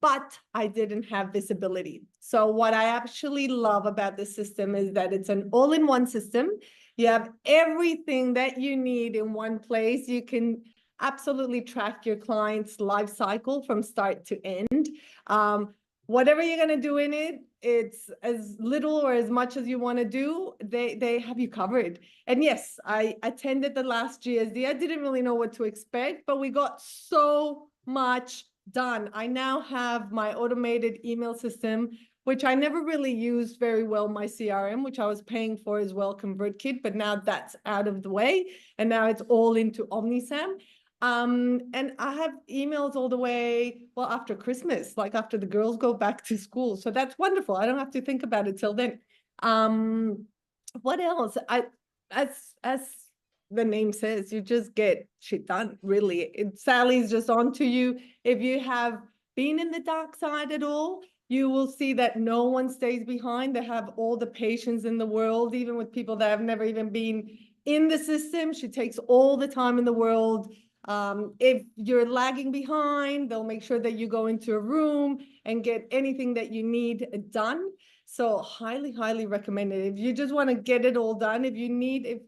but I didn't have visibility. So what I actually love about this system is that it's an all-in-one system. You have everything that you need in one place. You can absolutely track your client's life cycle from start to end. Whatever you're going to do in it, it's as little or as much as you want to do, they have you covered. And yes, I attended the last GSD. I didn't really know what to expect, but we got so much done. I now have my automated email system, which I never really used very well, my CRM, which I was paying for as well, ConvertKit, but now that's out of the way. And now it's all into OmniSam. And I have emails all the way, well, after Christmas, like after the girls go back to school. So that's wonderful. I don't have to think about it till then. What else? As the name says, you just get shit done, really. Sally's just on to you. If you have been in the dark side at all, you will see that no one stays behind. They have all the patience in the world, even with people that have never even been in the system. She takes all the time in the world. If you're lagging behind, they'll make sure that you go into a room and get anything that you need done. So highly, highly recommended. If you just want to get it all done, if you need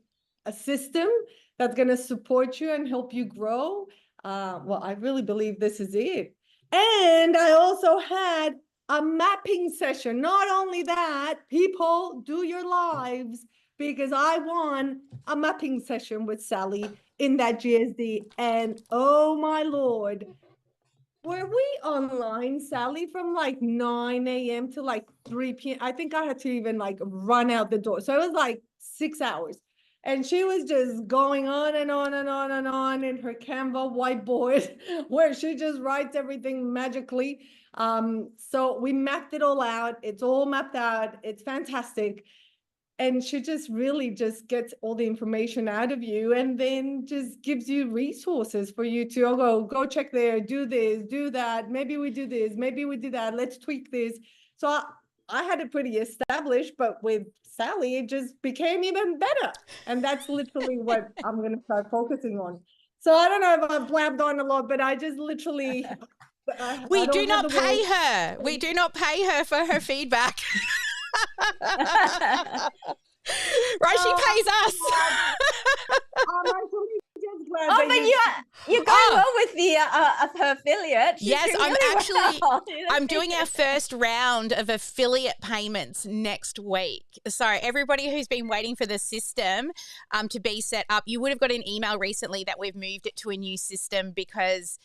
a system that's going to support you and help you grow, well, I really believe this is it. And I also had a mapping session. Not only that, people, do your lives, because I won a mapping session with Sally in that GSD. And oh my Lord, were we online, Sally, from like 9 a.m. to like 3 p.m.? I think I had to even like run out the door. So it was like 6 hours. And she was just going on and on and on and on in her Canva whiteboard where she just writes everything magically. So we mapped it all out. It's all mapped out. It's fantastic. And she just really just gets all the information out of you and then just gives you resources for you to go check there, do this, do that. Maybe we do this, maybe we do that. Let's tweak this. So I had it pretty established, but with Sally, it just became even better. And that's literally what I'm going to start focusing on. So I don't know if I've blabbed on a lot, but I just literally... We do not pay her. We do not pay her for her feedback. Right, she pays us. Oh, but you're going well with the her affiliate. She's yes, doing I'm really actually well. I'm doing our first round of affiliate payments next week. So everybody who's been waiting for the system to be set up, you would have got an email recently that we've moved it to a new system because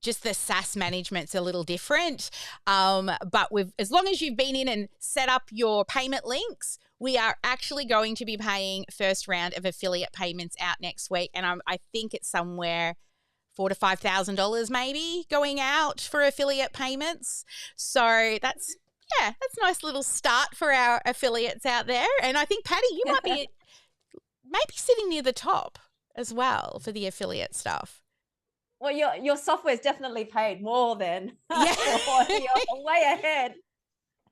just the SaaS management's a little different. But as long as you've been in and set up your payment links, we are actually going to be paying first round of affiliate payments out next week. And I think it's somewhere $4,000 to $5,000 maybe going out for affiliate payments. So that's a nice little start for our affiliates out there. And I think, Patty, you might be maybe sitting near the top as well for the affiliate stuff. Well, your software's definitely paid more than Yeah. you're way ahead.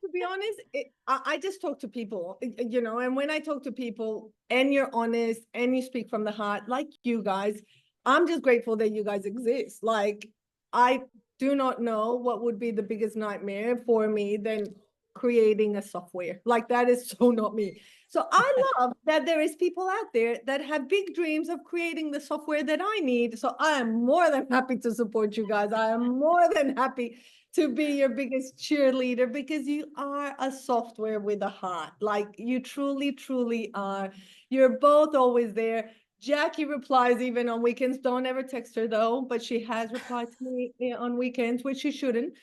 To be honest, I just talk to people, and when I talk to people and you're honest and you speak from the heart, like you guys, I'm just grateful that you guys exist. Like, I do not know what would be the biggest nightmare for me than creating a software. Like, that is so not me. So I love that there is people out there that have big dreams of creating the software that I need. So I am more than happy to support you guys. I am more than happy to be your biggest cheerleader because you are a software with a heart. Like, you truly, truly are. You're both always there. Jackie replies even on weekends. Don't ever text her though, but she has replied to me on weekends, which she shouldn't.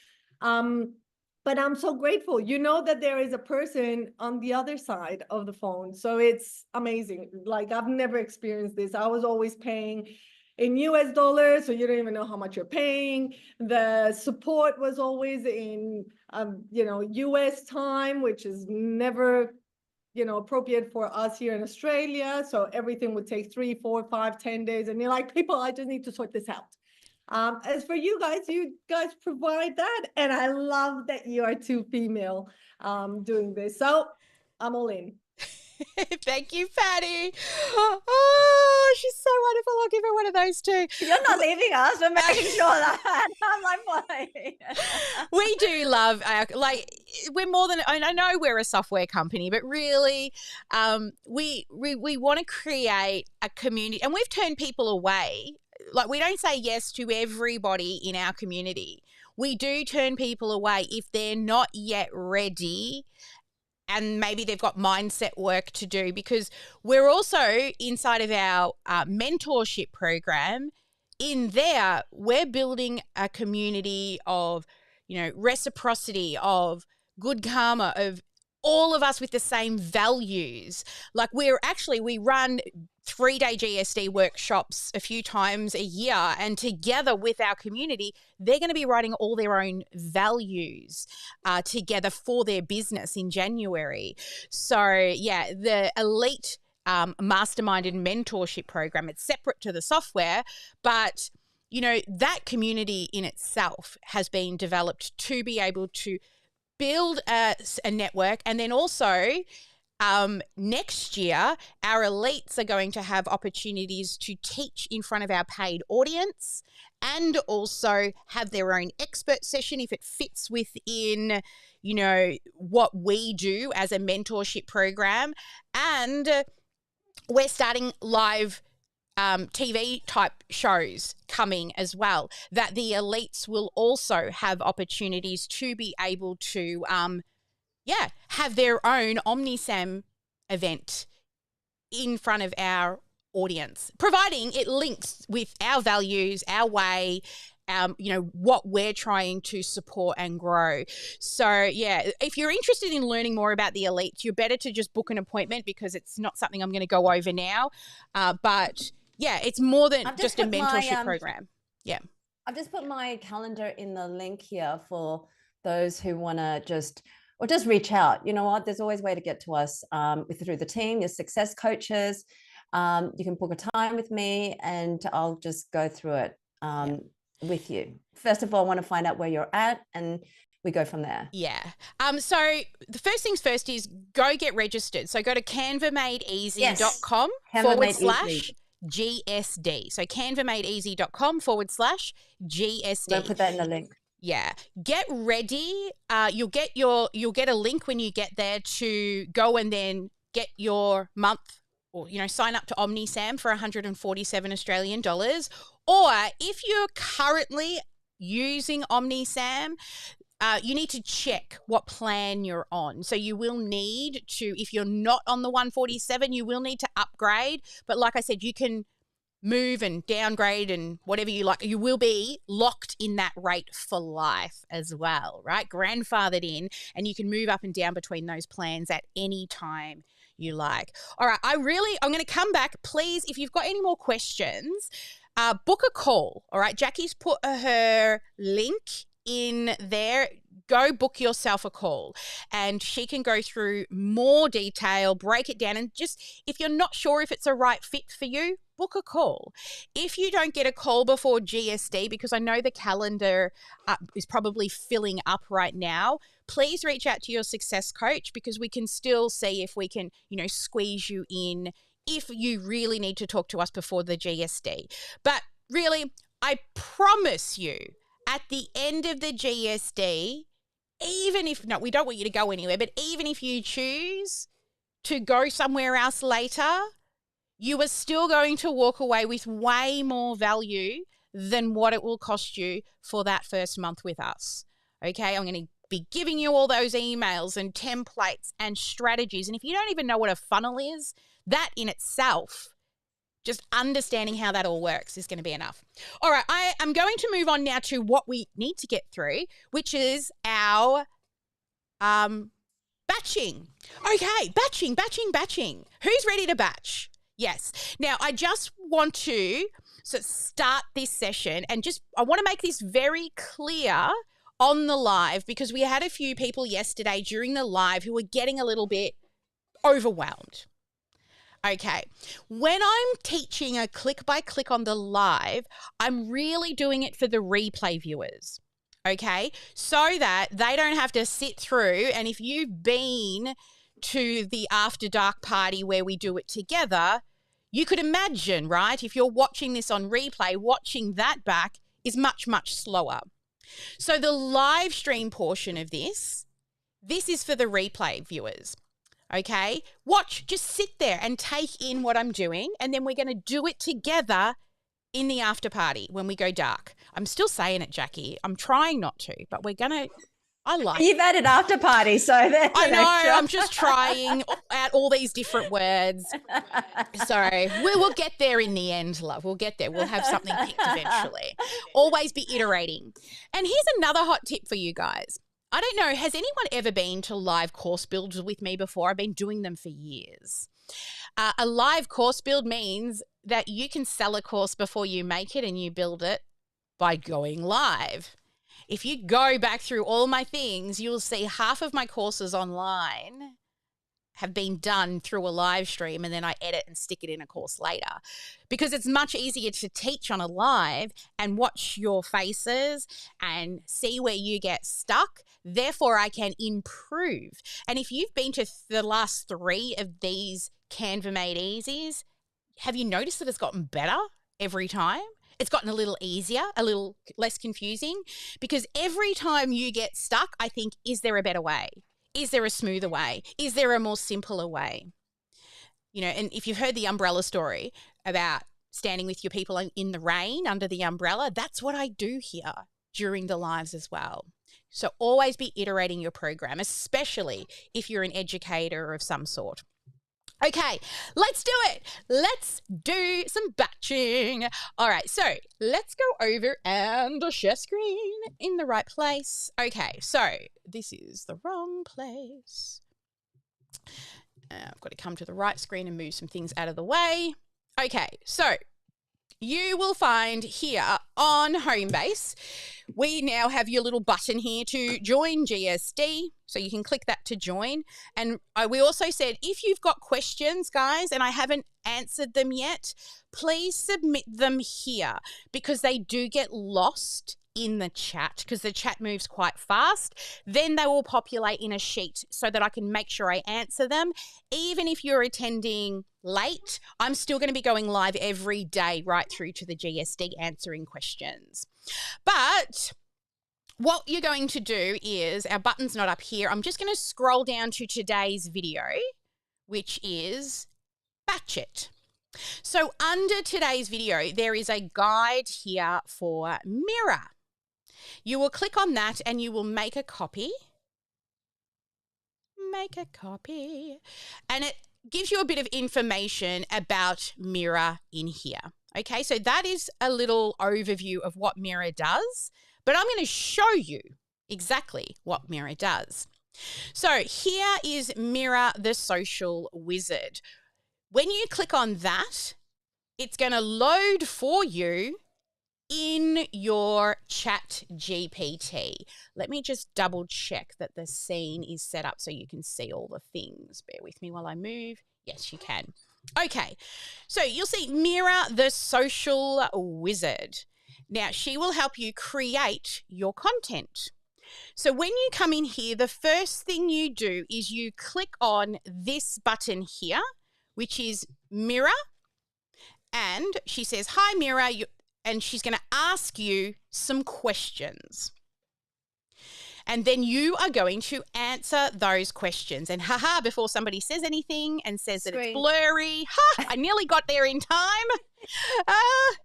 But I'm so grateful. You know that there is a person on the other side of the phone. So it's amazing. Like, I've never experienced this. I was always paying in US dollars, so you don't even know how much you're paying. The support was always in, US time, which is never, appropriate for us here in Australia. So everything would take 3, 4, 5, 10 days. And you're like, people, I just need to sort this out. As for you guys provide that. And I love that you are two female doing this. So I'm all in. Thank you, Patty. Oh, she's so wonderful. I'll give her one of those too. You're not leaving us. We're making sure that. I'm like, why? We do love, we're more than, I know we're a software company, but really we want to create a community, and we've turned people away. Like, we don't say yes to everybody in our community. we do turn people away if they're not yet ready and maybe they've got mindset work to do, because we're also inside of our mentorship program. In there, we're building a community of, reciprocity, of good karma, of all of us with the same values. Like we run 3-day GSD workshops a few times a year, and together with our community, they're going to be writing all their own values together for their business in January. So yeah, the Elite Mastermind and Mentorship program, it's separate to the software, but that community in itself has been developed to be able to build a network. And then also next year, our elites are going to have opportunities to teach in front of our paid audience and also have their own expert session if it fits within, what we do as a mentorship program. And we're starting live TV type shows coming as well, that the elites will also have opportunities to be able to have their own OmniSam event in front of our audience, providing it links with our values, our way, what we're trying to support and grow. So yeah, if you're interested in learning more about the elites, you're better to just book an appointment, because it's not something I'm going to go over now. But yeah, it's more than just a mentorship program. Yeah. I've just put my calendar in the link here for those who want to just reach out. You know what? There's always a way to get to us through the team, your success coaches. You can book a time with me and I'll just go through it with you. First of all, I want to find out where you're at, and we go from there. Yeah. So the first things first is go get registered. So go to canvamadeeasy.com /GSD. So canvamadeeasy.com /GSD. I'll put that in the link. Yeah. Get ready. You'll get a link when you get there to go and then get your month, or sign up to OmniSam for 147 Australian dollars. Or if you're currently using OmniSam, you need to check what plan you're on. So you will need to, if you're not on the 147, you will need to upgrade. But like I said, you can move and downgrade and whatever you like. You will be locked in that rate for life as well, right? Grandfathered in, and you can move up and down between those plans at any time you like. All right, I'm going to come back. Please, if you've got any more questions, book a call. All right, Jackie's put her link in there. Go book yourself a call, and she can go through more detail, break it down, and just, if you're not sure if it's a right fit for you, book a call. If you don't get a call before GSD, because I know the calendar is probably filling up right now, please reach out to your success coach, because we can still see if we can, squeeze you in if you really need to talk to us before the GSD. But really, I promise you, at the end of the GSD, even if, we don't want you to go anywhere, but even if you choose to go somewhere else later, you are still going to walk away with way more value than what it will cost you for that first month with us. Okay, I'm going to be giving you all those emails and templates and strategies. And if you don't even know what a funnel is, that in itself, just understanding how that all works is going to be enough. All right, I am going to move on now to what we need to get through, which is our batching. Okay, batching. Who's ready to batch? Yes. Now, I just want to start this session, and I want to make this very clear on the live, because we had a few people yesterday during the live who were getting a little bit overwhelmed. Okay, when I'm teaching a click by click on the live, I'm really doing it for the replay viewers, okay? So that they don't have to sit through, and if you've been to the After Dark party where we do it together, you could imagine, right? If you're watching this on replay, watching that back is much, much slower. So the live stream portion of this is for the replay viewers. Okay, watch, just sit there and take in what I'm doing, and then we're going to do it together in the after party when we go dark. I'm still saying it, Jackie. I'm trying not to, but we're going to, I like You've added after party, so there's I an know, extra. I'm just trying out all these different words. So we'll get there in the end, love. We'll get there. We'll have something picked eventually. Always be iterating. And here's another hot tip for you guys. I don't know, has anyone ever been to live course builds with me before? I've been doing them for years. A live course build means that you can sell a course before you make it and you build it by going live. If you go back through all my things, you'll see half of my courses online have been done through a live stream, and then I edit and stick it in a course later, because it's much easier to teach on a live and watch your faces and see where you get stuck. Therefore, I can improve. And if you've been to the last 3 of these Canva Made Easies, have you noticed that it's gotten better every time? It's gotten a little easier, a little less confusing, because every time you get stuck, I think, is there a better way? Is there a smoother way? Is there a more simpler way? You know, and if you've heard the umbrella story about standing with your people in the rain under the umbrella, that's what I do here during the lives as well. So always be iterating your program, especially if you're an educator of some sort. Okay, let's do it. Let's do some batching. All right, so let's go over and share screen in the right place. Okay, so this is the wrong place. I've got to come to the right screen and move some things out of the way. Okay, so you will find here on Homebase, we now have your little button here to join GSD. So you can click that to join. And we also said, if you've got questions, guys, and I haven't answered them yet, please submit them here, because they do get lost in the chat, because the chat moves quite fast. Then they will populate in a sheet so that I can make sure I answer them. Even if you're attending late, I'm still going to be going live every day right through to the GSD answering questions. But what you're going to do is, our button's not up here. I'm just going to scroll down to today's video, which is Batch It. So under today's video, there is a guide here for Mira. You will click on that and you will make a copy. Make a copy. And it gives you a bit of information about Mira in here. Okay, so that is a little overview of what Mira does, but I'm going to show you exactly what Mira does. So here is Mira, the social wizard. When you click on that, it's going to load for you in your Chat GPT. Let me just double check that the scene is set up so you can see all the things. Bear with me while I move. Yes, you can. Okay, so you'll see Mira, the social wizard. Now, she will help you create your content. So when you come in here, the first thing you do is you click on this button here, which is Mira. And she says, hi, Mira, and she's going to ask you some questions. And then you are going to answer those questions. And before somebody says anything and says that it's blurry, I nearly got there in time.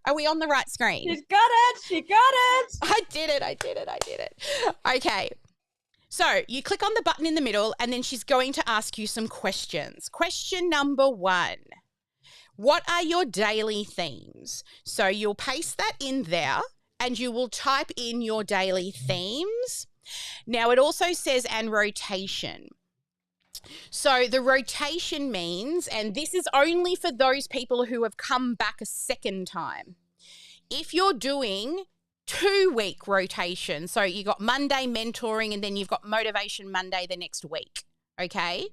Are we on the right screen? She's got it. She got it. I did it. Okay. So you click on the button in the middle and then she's going to ask you some questions. Question number 1. What are your daily themes? So you'll paste that in there and you will type in your daily themes. Now it also says and rotation. So the rotation means, and this is only for those people who have come back a second time. If you're doing 2-week rotation, so you got Monday mentoring and then you've got Motivation Monday the next week, okay?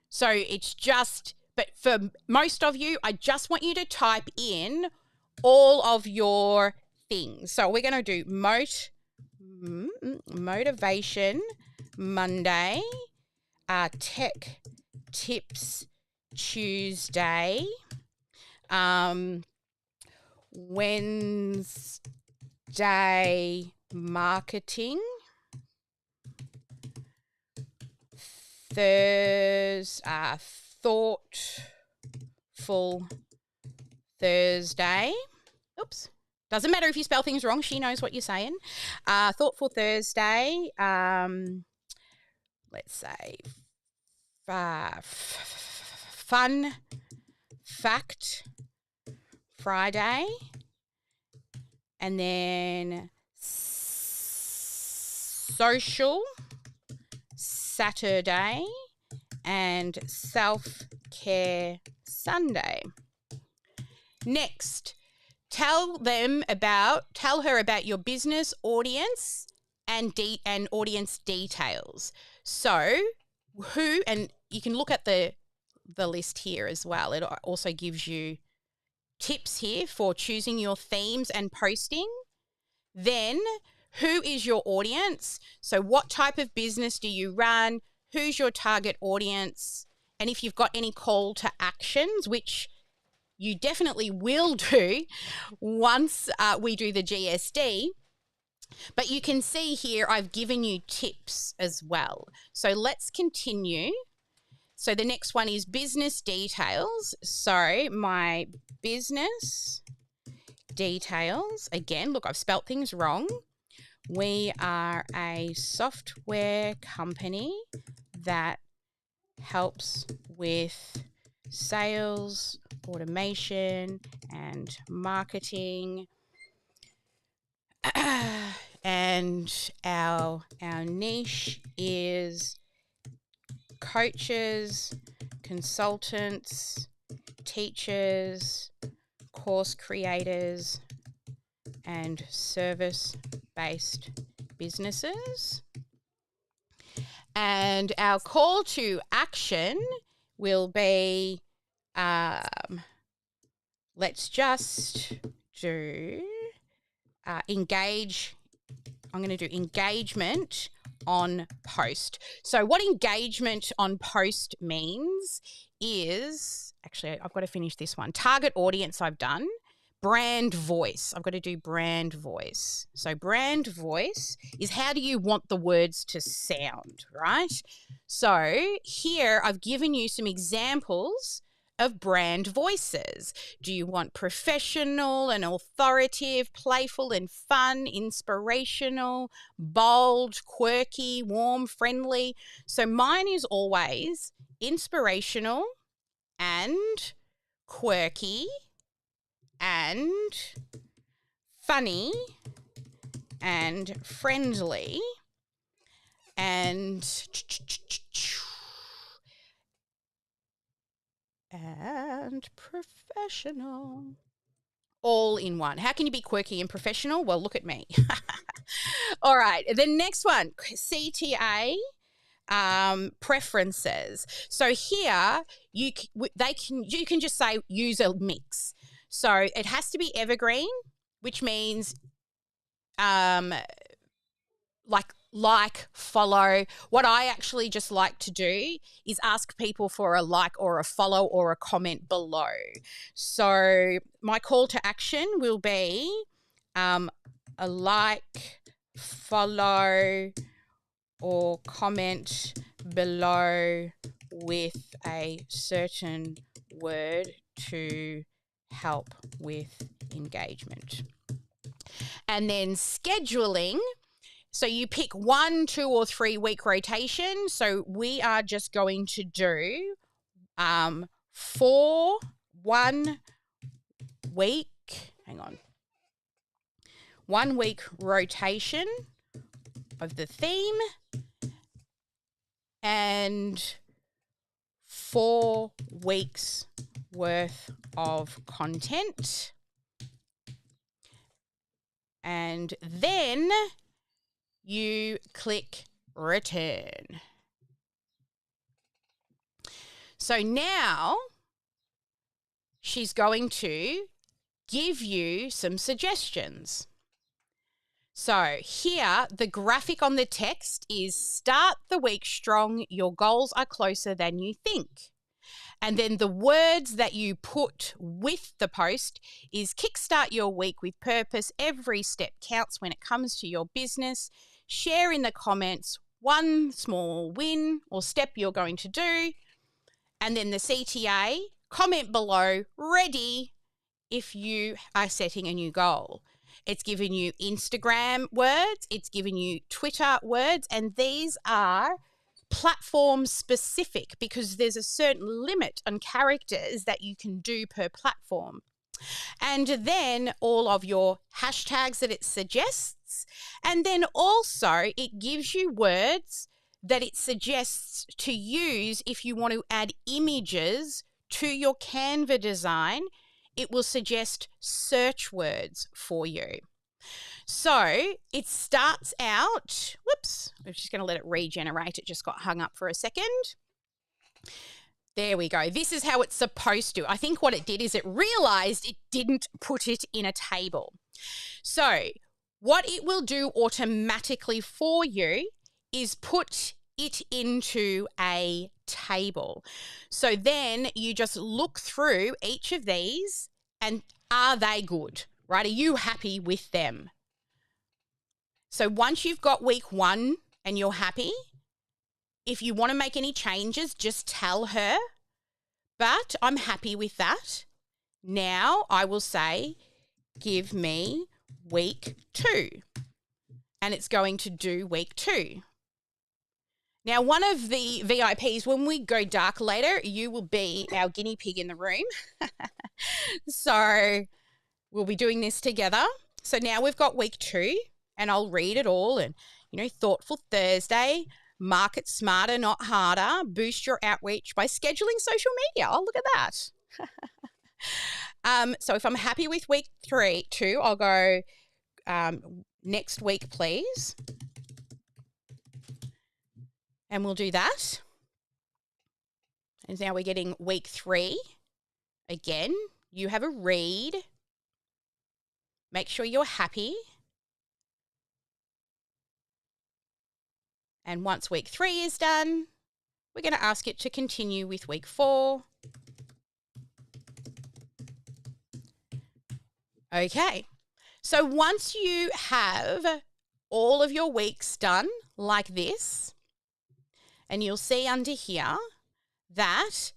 So it's just, but for most of you, I just want you to type in all of your things. So we're going to do Motivation Monday, Tech Tips Tuesday, Wednesday Marketing, Thursday Thoughtful Thursday. Oops, Doesn't matter if you spell things wrong. She knows what you're saying. Thoughtful Thursday. Let's say Fun Fact Friday. And then Social Saturday and Self-Care Sunday. Next, tell her about your business audience and audience details. So and you can look at the list here as well. It also gives you tips here for choosing your themes and posting. Then, who is your audience? So what type of business do you run? Who's your target audience? And if you've got any call to actions, which you definitely will do once we do the GSD. But you can see here I've given you tips as well. So let's continue. So the next one is business details. So my business details, again, look, I've spelt things wrong. We are a software company that helps with sales, automation, and marketing. And our niche is coaches, consultants, teachers, course creators, and service-based businesses. And our call to action will be, let's just do engage. I'm going to do engagement on post. So what engagement on post means is, actually, I've got to finish this one. Target audience I've done. Brand voice. I've got to do brand voice. So brand voice is how do you want the words to sound, right? So here I've given you some examples of brand voices. Do you want professional and authoritative, playful and fun, inspirational, bold, quirky, warm, friendly? So mine is always inspirational and quirky and funny and friendly and professional, all in one. How can you be quirky and professional? Well, look at me. All right, the next one, CTA preferences. So here you can just say use a mix. So it has to be evergreen, which means like, follow. What I actually just like to do is ask people for a like or a follow or a comment below. So my call to action will be a like, follow, or comment below with a certain word to help with engagement. And then scheduling. So you pick 1, 2, or 3 week rotation. So we are just going to do 4 1 week. Hang on. 1 week rotation of the theme and 4 weeks worth of content. And then you click return. So now she's going to give you some suggestions. So here, the graphic on the text is start the week strong. Your goals are closer than you think. And then the words that you put with the post is kickstart your week with purpose. Every step counts when it comes to your business. Share in the comments one small win or step you're going to do. And then the CTA, comment below, ready if you are setting a new goal. It's given you Instagram words. It's given you Twitter words. And these are platform specific because there's a certain limit on characters that you can do per platform. And then all of your hashtags that it suggests. And then also it gives you words that it suggests to use if you want to add images to your Canva design. It will suggest search words for you. So it starts out, whoops, I'm just going to let it regenerate. It just got hung up for a second. There we go. This is how it's supposed to. I think what it did is it realized it didn't put it in a table. So what it will do automatically for you is put it into a table. So then you just look through each of these and are they good, right? Are you happy with them? So once you've got week 1 and you're happy, if you want to make any changes, just tell her, but I'm happy with that. Now I will say, give me week 2. And it's going to do week 2. Now, one of the VIPs, when we go dark later, you will be our guinea pig in the room. So we'll be doing this together. So now we've got week 2 and I'll read it all. And, Thoughtful Thursday, market smarter, not harder, boost your outreach by scheduling social media. Oh, look at that. So if I'm happy with week 2, I'll go next week, please. And we'll do that. And now we're getting week 3. Again, you have a read. Make sure you're happy. And once week 3 is done, we're going to ask it to continue with week 4. Okay. So once you have all of your weeks done like this, and you'll see under here that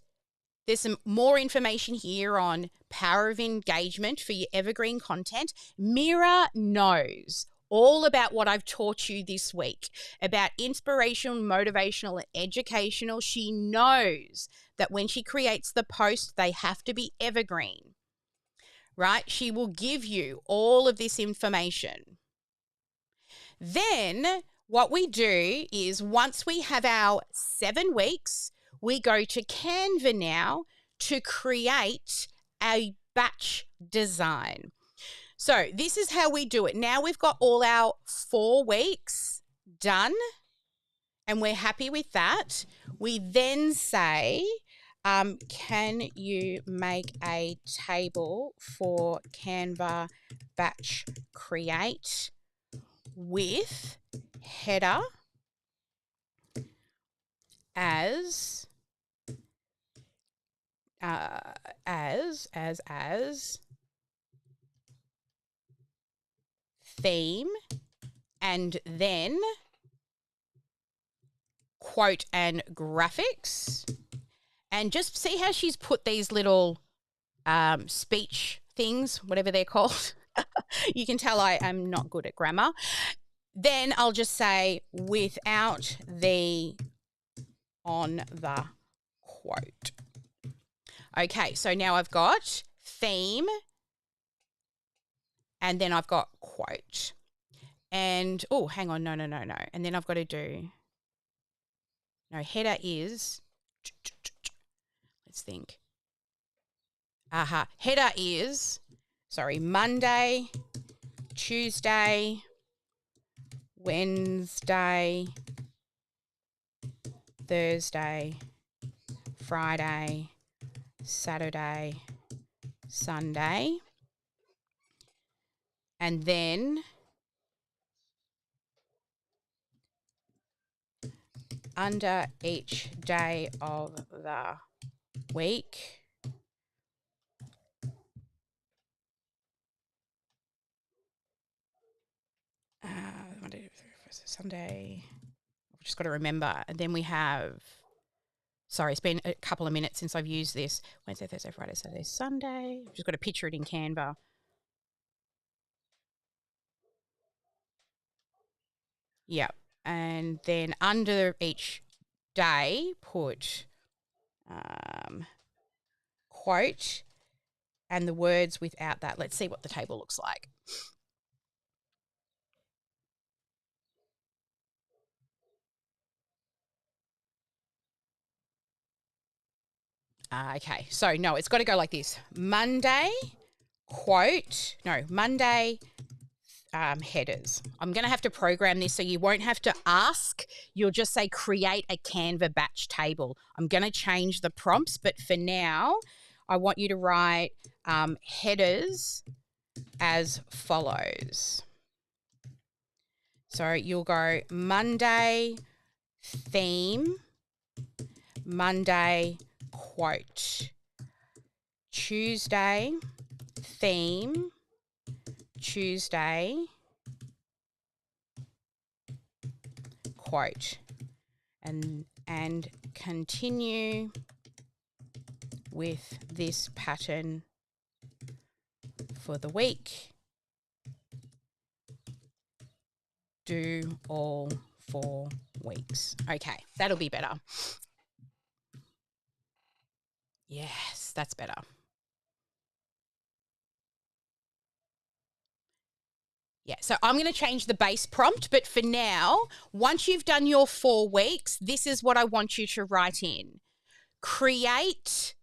there's some more information here on power of engagement for your evergreen content. Mira knows all about what I've taught you this week, about inspirational, motivational, and educational. She knows that when she creates the post, they have to be evergreen, right? She will give you all of this information. Then what we do is once we have our 7 weeks, we go to Canva now to create a batch design. So this is how we do it. Now we've got all our 4 weeks done and we're happy with that. We then say, can you make a table for Canva batch create with header as theme, and then quote and graphics. And just see how she's put these little speech things, whatever they're called. You can tell I am not good at grammar. Then I'll just say without the on the quote. Okay, so now I've got theme and then I've got quote. And, oh, hang on, no. And then I've got to do, header is, let's think. Header is, Monday, Tuesday, Wednesday, Thursday, Friday, Saturday, Sunday. And then under each day of the week, Sunday, I've just got to remember. And then we have, it's been a couple of minutes since I've used this. Wednesday, Thursday, Friday, Saturday, Sunday. I've just got to picture it in Canva. Yep. And then under each day, put quote and the words without that. Let's see what the table looks like. Okay, so no, it's got to go like this. Monday, quote, no, Monday headers. I'm going to have to program this so you won't have to ask. You'll just say create a Canva batch table. I'm going to change the prompts, but for now, I want you to write headers as follows. So you'll go Monday theme, Monday quote, Tuesday theme, Tuesday quote, and continue with this pattern for the week. Do all 4 weeks. Okay, that'll be better. Yes, that's better. Yeah, so I'm going to change the base prompt, but for now, once you've done your 4 weeks, this is what I want you to write in. Create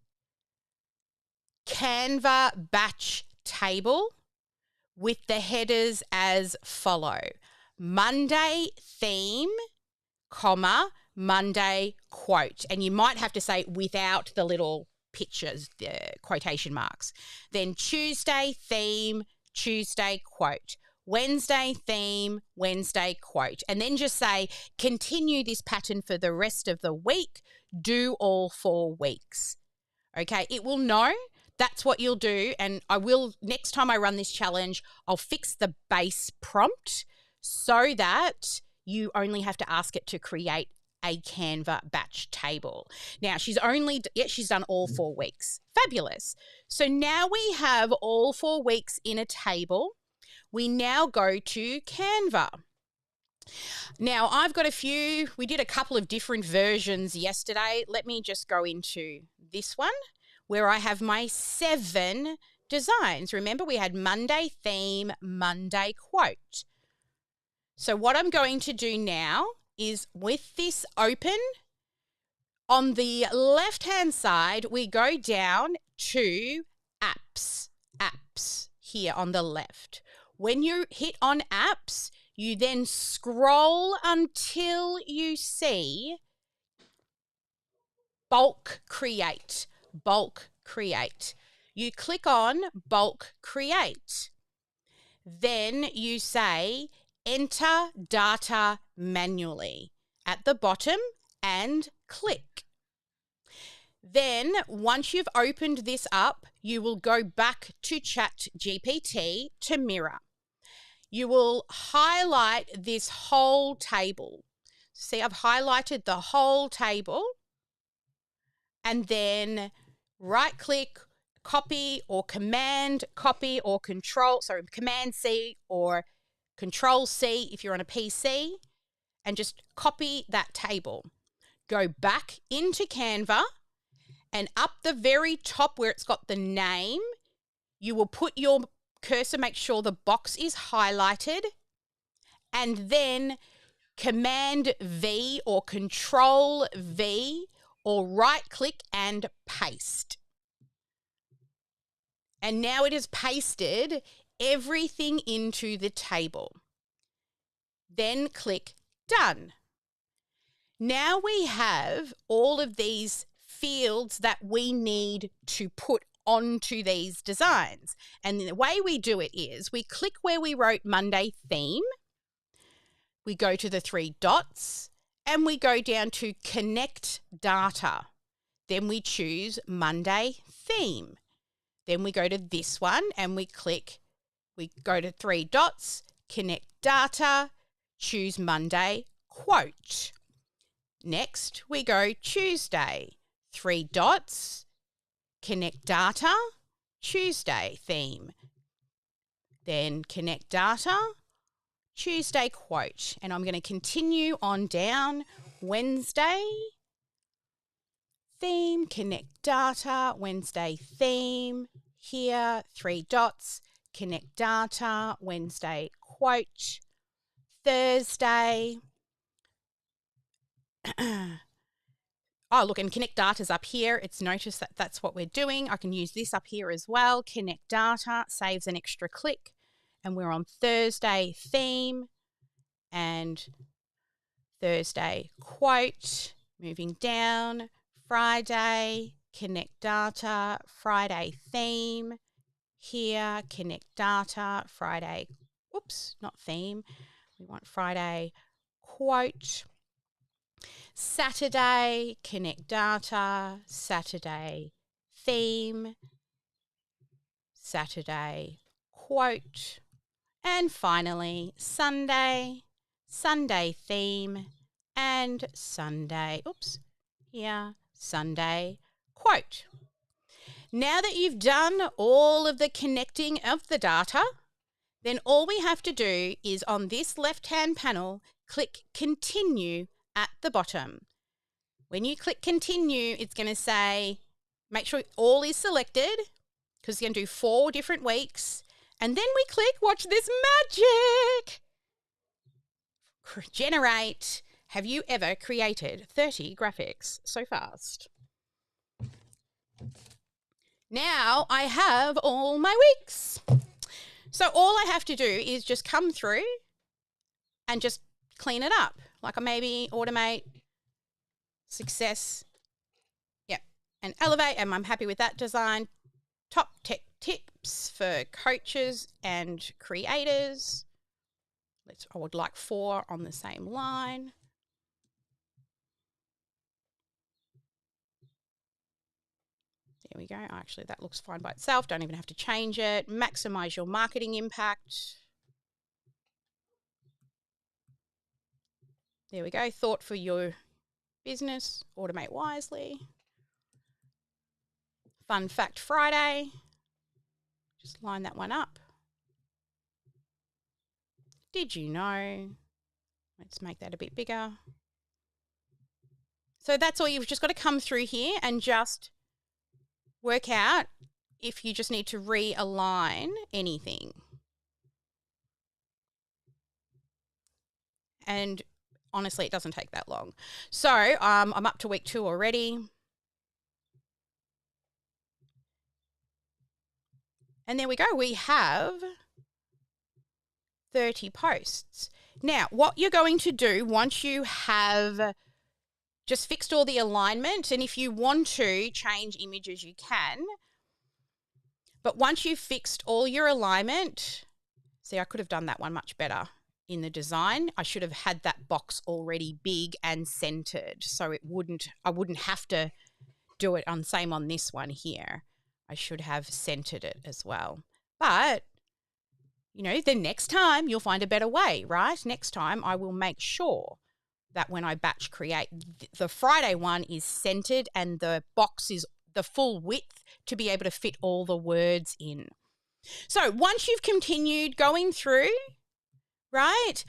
Canva batch table with the headers as follow. Monday theme, comma, Monday quote. And you might have to say without the little pictures, the quotation marks. Then Tuesday theme, Tuesday quote. Wednesday theme, Wednesday quote. And then just say, continue this pattern for the rest of the week. Do all 4 weeks. Okay, it will know that's what you'll do. And I will, next time I run this challenge, I'll fix the base prompt so that you only have to ask it to create a Canva batch table. Now, she's done all 4 weeks. Fabulous. So now we have all 4 weeks in a table. We now go to Canva. Now, I've got we did a couple of different versions yesterday. Let me just go into this one where I have my 7 designs. Remember, we had Monday theme, Monday quote. So what I'm going to do now is with this open, on the left-hand side, we go down to apps here on the left. When you hit on apps, you then scroll until you see bulk create. You click on bulk create. Then you say enter data manually at the bottom and click. Then once you've opened this up, you will go back to ChatGPT to mirror. You will highlight this whole table. See, I've highlighted the whole table, and then right click, copy or command copy or command C or Control C if you're on a PC, and just copy that table. Go back into Canva, and up the very top where it's got the name, you will put your cursor, make sure the box is highlighted, and then Command V or Control V or right click and paste. And now it has pasted everything into the table. Then click Done. Now we have all of these fields that we need to put onto these designs. And the way we do it is we click where we wrote Monday theme, we go to the 3 dots, and we go down to connect data. Then we choose Monday theme. Then we go to this one and we go to 3 dots, connect data, choose Monday quote. Next, we go Tuesday, 3 dots, connect data, Tuesday theme. Then connect data, Tuesday quote, and I'm going to continue on down. Wednesday theme, connect data. Wednesday theme, here, 3 dots, connect data. Wednesday quote. Thursday, oh, look, and connect data's up here. It's noticed that that's what we're doing. I can use this up here as well. Connect data saves an extra click. And we're on Thursday theme and Thursday quote. Moving down, Friday, connect data, Friday theme. Here, connect data, Friday, oops, not theme. We want Friday quote. Saturday, connect data, Saturday theme, Saturday quote. And finally, Sunday, Sunday theme, and Sunday, oops, here, Sunday quote. Now that you've done all of the connecting of the data, then all we have to do is on this left-hand panel, click Continue at the bottom. When you click Continue, it's going to say, make sure all is selected because it's going to do 4 different weeks. And then we click Watch This Magic. Generate. Have you ever created 30 graphics so fast? Now I have all my weeks. So all I have to do is just come through and just clean it up. Like I maybe automate, success, yep, and elevate, and I'm happy with that design. Top tech tips for coaches and creators. I would like 4 on the same line. There we go. Actually, that looks fine by itself. Don't even have to change it. Maximize your marketing impact. There we go. Thought for your business. Automate wisely. Fun Fact Friday. Just line that one up. Did you know? Let's make that a bit bigger. So that's all. You've just got to come through here and just work out if you just need to realign anything. And honestly, it doesn't take that long. So I'm up to week 2 already. And there we go. We have 30 posts. Now, what you're going to do once you have just fixed all the alignment, and if you want to change images, you can. But once you've fixed all your alignment, see, I could have done that one much better in the design. I should have had that box already big and centered, so I wouldn't have to do it same on this one here. I should have centered it as well. But, you know, the next time you'll find a better way, right? Next time I will make sure that when I batch create, the Friday one is centered and the box is the full width to be able to fit all the words in. So once you've continued going through, right,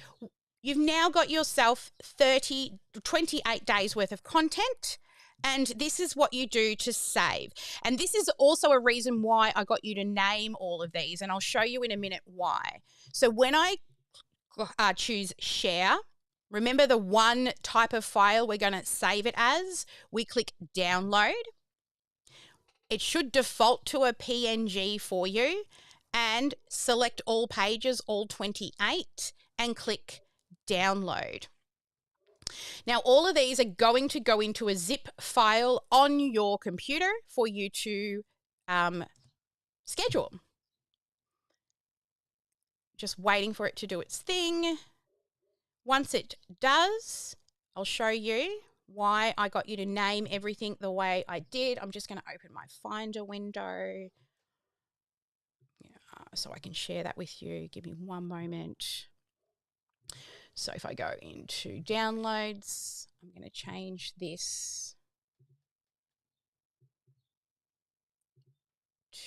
you've now got yourself 28 days worth of content. And this is what you do to save. And this is also a reason why I got you to name all of these. And I'll show you in a minute why. So when I choose share, remember the one type of file we're going to save it as? We click download. It should default to a PNG for you, and select all pages, all 28, and click download. Now, all of these are going to go into a zip file on your computer for you to schedule. Just waiting for it to do its thing. Once it does, I'll show you why I got you to name everything the way I did. I'm just going to open my Finder window so I can share that with you. Give me one moment. So if I go into downloads, I'm going to change this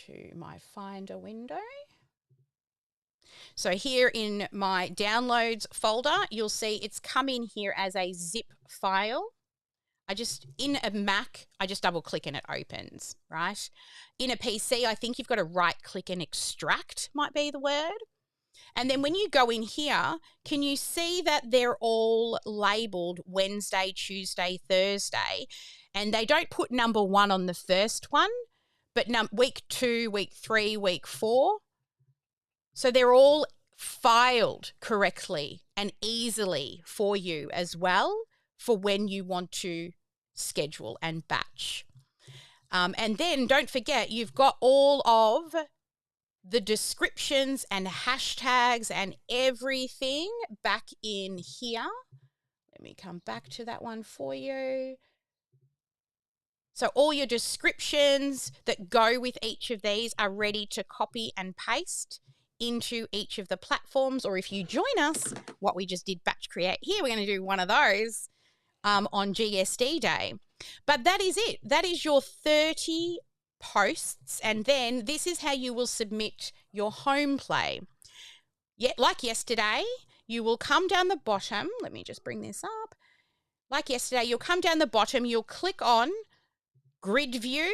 to my Finder window. So here in my downloads folder, you'll see it's come in here as a zip file. In a Mac, I just double click and it opens, right? In a PC, I think you've got to right click and extract might be the word. And then when you go in here, can you see that they're all labeled Wednesday, Tuesday, Thursday? And they don't put number 1 on the first one, but week 2, week 3, week 4. So they're all filed correctly and easily for you as well for when you want to schedule and batch. And then don't forget, you've got all of the descriptions and hashtags and everything back in here. Let me come back to that one for you. So all your descriptions that go with each of these are ready to copy and paste into each of the platforms. Or if you join us, what we just did batch create here, we're going to do one of those on GSD day. But that is it. That is your 30 posts. And then this is how you will submit your home play. Like yesterday, you will come down the bottom. Let me just bring this up. Like yesterday, you'll come down the bottom, you'll click on grid view,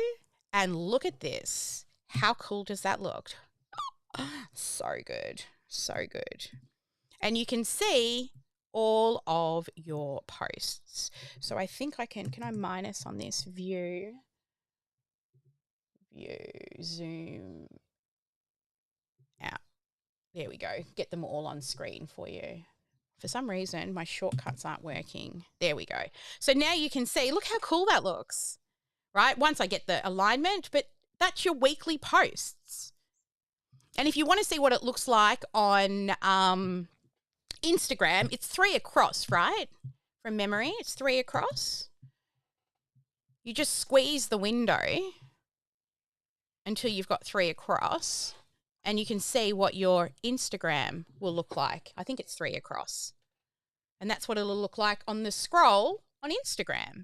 and look at this. How cool does that look? So good. So good. And you can see all of your posts. So I think I can I minus on this view, zoom out. There we go. Get them all on screen for you. For some reason, my shortcuts aren't working. There we go. So now you can see, look how cool that looks, right? Once I get the alignment, but that's your weekly posts. And if you want to see what it looks like on Instagram, it's 3 across, right? From memory, it's 3 across. You just squeeze the window until you've got 3 across, and you can see what your Instagram will look like. I think it's 3 across. And that's what it'll look like on the scroll on Instagram.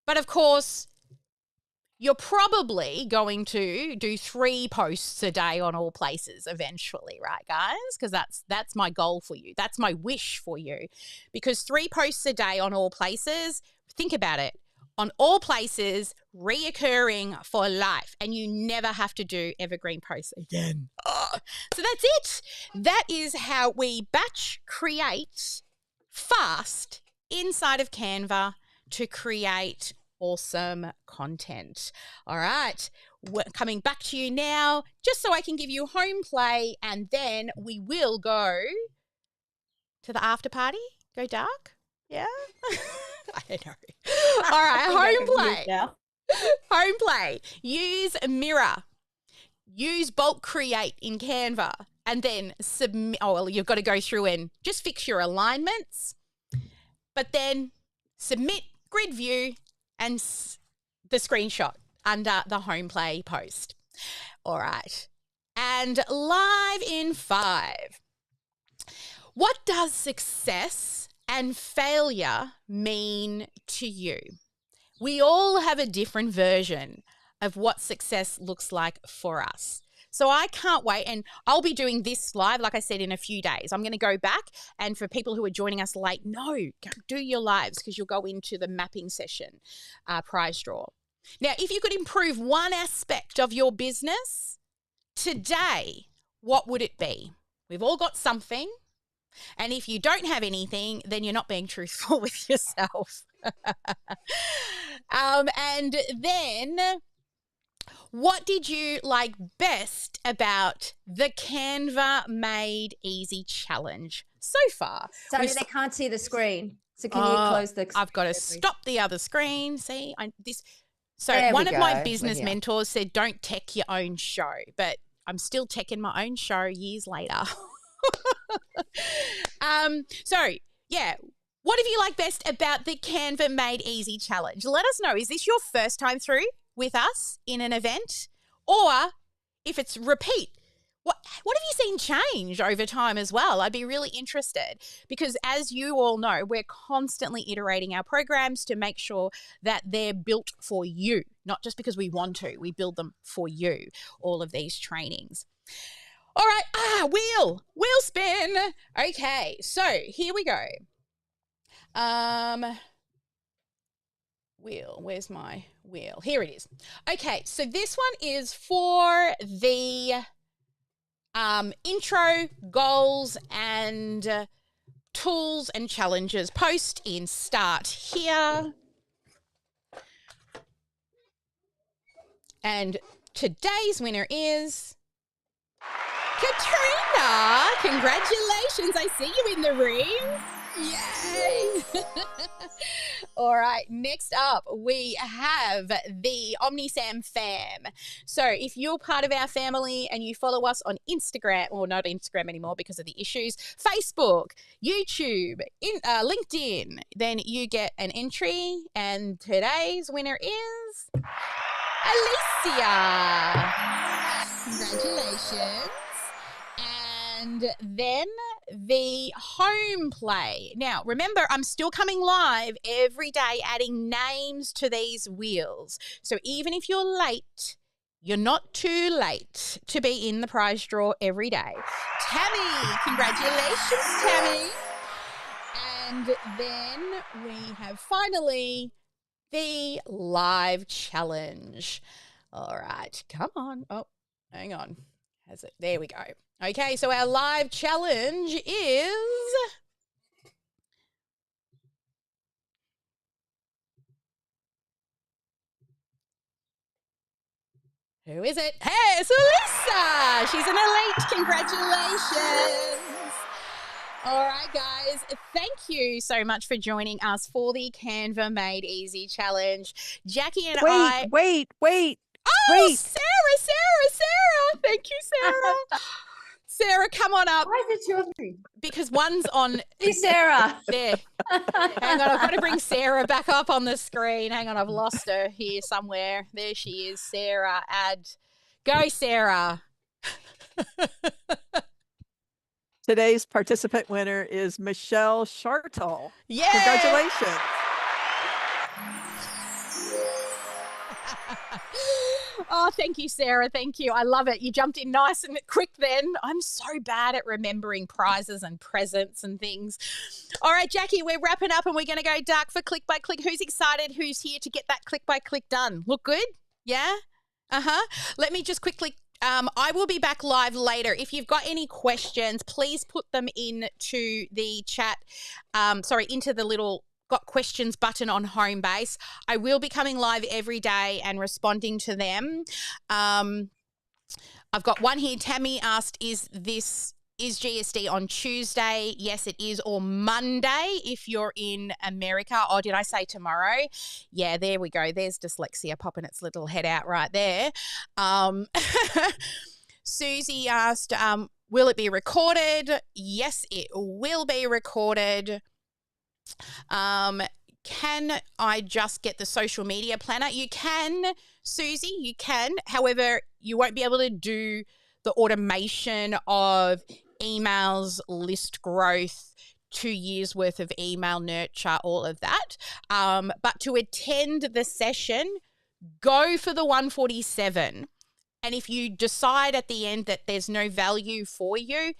But of course, you're probably going to do 3 posts a day on all places eventually, right, guys? Because that's my goal for you. That's my wish for you. Because 3 posts a day on all places, think about it, on all places, reoccurring for life, and you never have to do evergreen posts again. Oh. So that's it. That is how we batch create fast inside of Canva to create awesome content. All right, we're coming back to you now, just so I can give you home play, and then we will go to the after party. Go dark? Yeah? I don't know. All right, home play. Home play. Use Mirror. Use bulk create in Canva, and then submit. Oh, well, you've got to go through and just fix your alignments, but then submit grid view and the screenshot under the home play post. All right. And live in 5. What does success and failure mean to you? We all have a different version of what success looks like for us. So I can't wait, and I'll be doing this live, like I said, in a few days. I'm going to go back, and for people who are joining us late, no, do your lives, because you'll go into the mapping session prize draw. Now, if you could improve one aspect of your business today, what would it be? We've all got something, and if you don't have anything, then you're not being truthful with yourself. And then, what did you like best about the Canva Made Easy Challenge so far? Sorry, they can't see the screen. So can you close the I've got to stop the other screen. See, So There one we of my go. business We're here. mentors said, don't tech your own show, but I'm still teching my own show years later. So yeah, what have you liked best about the Canva Made Easy Challenge? Let us know. Is this your first time through with us in an event? Or if it's repeat, what have you seen change over time as well? I'd be really interested, because as you all know, we're constantly iterating our programs to make sure that they're built for you, not just because we want to. We build them for you, all of these trainings. All right. Wheel spin. Okay. So here we go. Wheel. Where's my wheel? Here it is. Okay. So this one is for the intro, goals, and tools and challenges. Post in start here. And today's winner is Katrina. Congratulations. I see you in the room. Yay. All right. Next up, we have the OmniSam fam. So if you're part of our family and you follow us on Instagram, or not Instagram anymore because of the issues, Facebook, YouTube, LinkedIn, then you get an entry. And today's winner is Alicia. Congratulations. And then the home play. Now, remember, I'm still coming live every day adding names to these wheels. So even if you're late, you're not too late to be in the prize draw every day. Tammy, congratulations, Tammy. And then we have finally the live challenge. All right, come on. Oh, hang on. Has it? There we go. Okay, so our live challenge is who is it? Hey, it's Alyssa. She's an elite. Congratulations. All right, guys, thank you so much for joining us for the Canva Made Easy Challenge. Jackie and Wait. Oh, Sarah. Thank you, Sarah. Sarah, come on up. Why is it two of you? Because one's on Hey, Sarah. there. Hang on, I've got to bring Sarah back up on the screen. Hang on, I've lost her here somewhere. There she is, Sarah. Go, Sarah. Today's participant winner is Michelle Shartle. Yeah. Congratulations. Oh, thank you, Sarah. Thank you. I love it. You jumped in nice and quick then. I'm so bad at remembering prizes and presents and things. All right, Jackie, we're wrapping up and we're going to go dark for click by click. Who's excited? Who's here to get that click by click done? Look good? Yeah? Let me just quickly I will be back live later. If you've got any questions, please put them into the chat, into the little got questions button on home base. I will be coming live every day and responding to them. I've got one here. Tammy asked, is GSD on Tuesday? Yes, it is, or Monday if you're in America. Oh, did I say tomorrow? Yeah, there we go. There's dyslexia popping its little head out right there. Susie asked, will it be recorded? Yes, it will be recorded. Can I just get the social media planner? You can, Susie, you can. However, you won't be able to do the automation of emails, list growth, 2 years worth of email nurture, all of that. But to attend the session, go for the 147. And if you decide at the end that there's no value for you,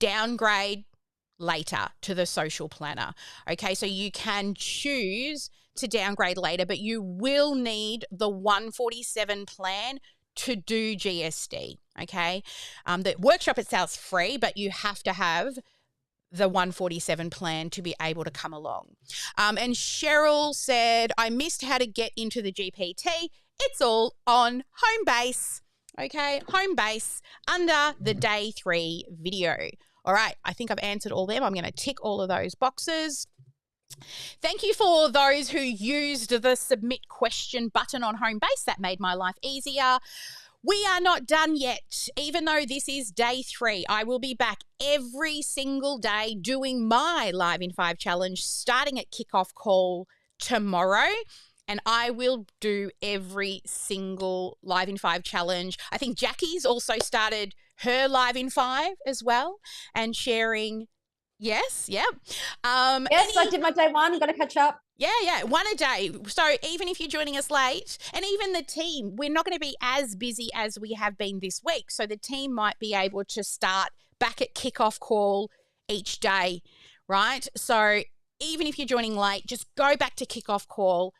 downgrade later to the social planner. Okay, so you can choose to downgrade later, but you will need the 147 plan to do GSD. Okay, the workshop itself is free, but you have to have the 147 plan to be able to come along. And Cheryl said, I missed how to get into the GPT. It's all on home base. Okay, home base under the day 3 video. All right, I think I've answered all them. I'm going to tick all of those boxes. Thank you for those who used the submit question button on home base. That made my life easier. We are not done yet. Even though this is day 3, I will be back every single day doing my Live in 5 challenge starting at kickoff call tomorrow. And I will do every single Live in 5 challenge. I think Jackie's also started her Live in 5 as well and sharing. Yes, yep. Yes, I did my day 1. Got to catch up. Yeah, one a day. So even if you're joining us late, and even the team, we're not going to be as busy as we have been this week. So the team might be able to start back at kickoff call each day, right? So even if you're joining late, just go back to kickoff call,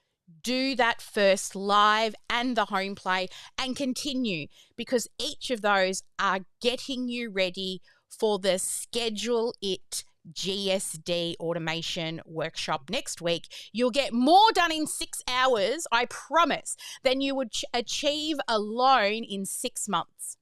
do that first live and the home play, and continue, because each of those are getting you ready for the Schedule It GSD automation workshop next week. You'll get more done in 6 hours, I promise, than you would achieve alone in 6 months.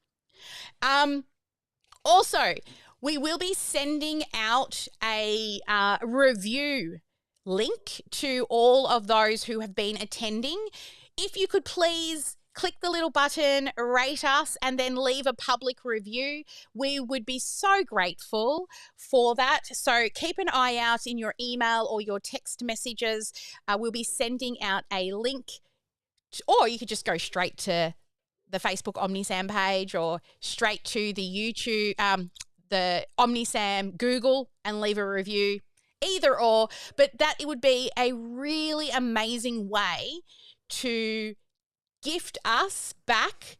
Also, we will be sending out a review link to all of those who have been attending. If you could please click the little button, rate us, and then leave a public review. We would be so grateful for that. So keep an eye out in your email or your text messages. We'll be sending out a link, or you could just go straight to the Facebook OmniSam page or straight to the YouTube, the OmniSam Google, and leave a review. Either or, but that it would be a really amazing way to gift us back,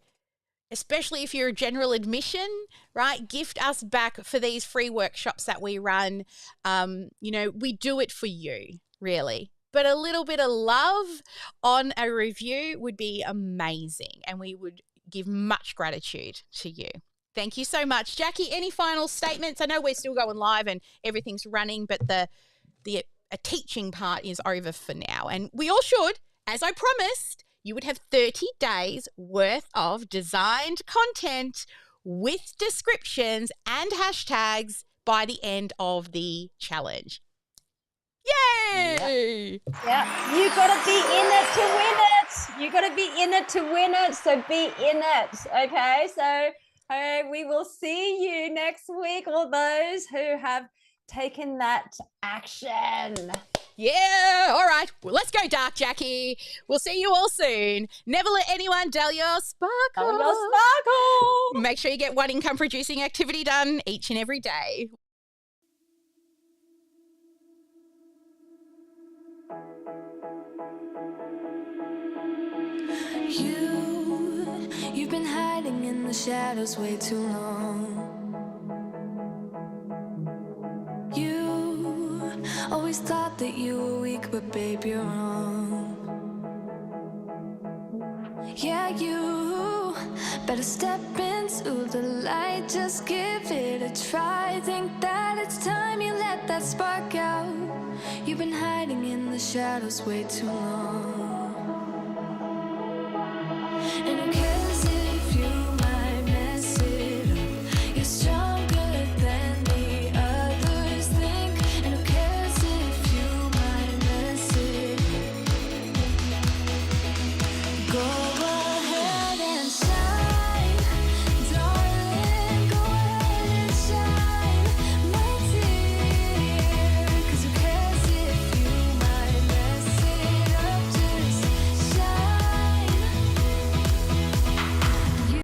especially if you're a general admission, right? Gift us back for these free workshops that we run. We do it for you, really. But a little bit of love on a review would be amazing, and we would give much gratitude to you. Thank you so much. Jackie, any final statements? I know we're still going live and everything's running, but the teaching part is over for now. And we all should, as I promised, you would have 30 days worth of designed content with descriptions and hashtags by the end of the challenge. Yay! Yeah, you got to be in it to win it. You got to be in it to win it. So be in it. Okay, so we will see you next week, all those who have taken that action. Yeah, all right. Well, let's go dark, Jackie. We'll see you all soon. Never let anyone dull your sparkle. Dull your sparkle. Make sure you get one income-producing activity done each and every day. You've been hiding in the shadows way too long. You always thought that you were weak, but babe, you're wrong. Yeah, you better step into the light, just give it a try. Think that it's time you let that spark out. You've been hiding in the shadows way too long.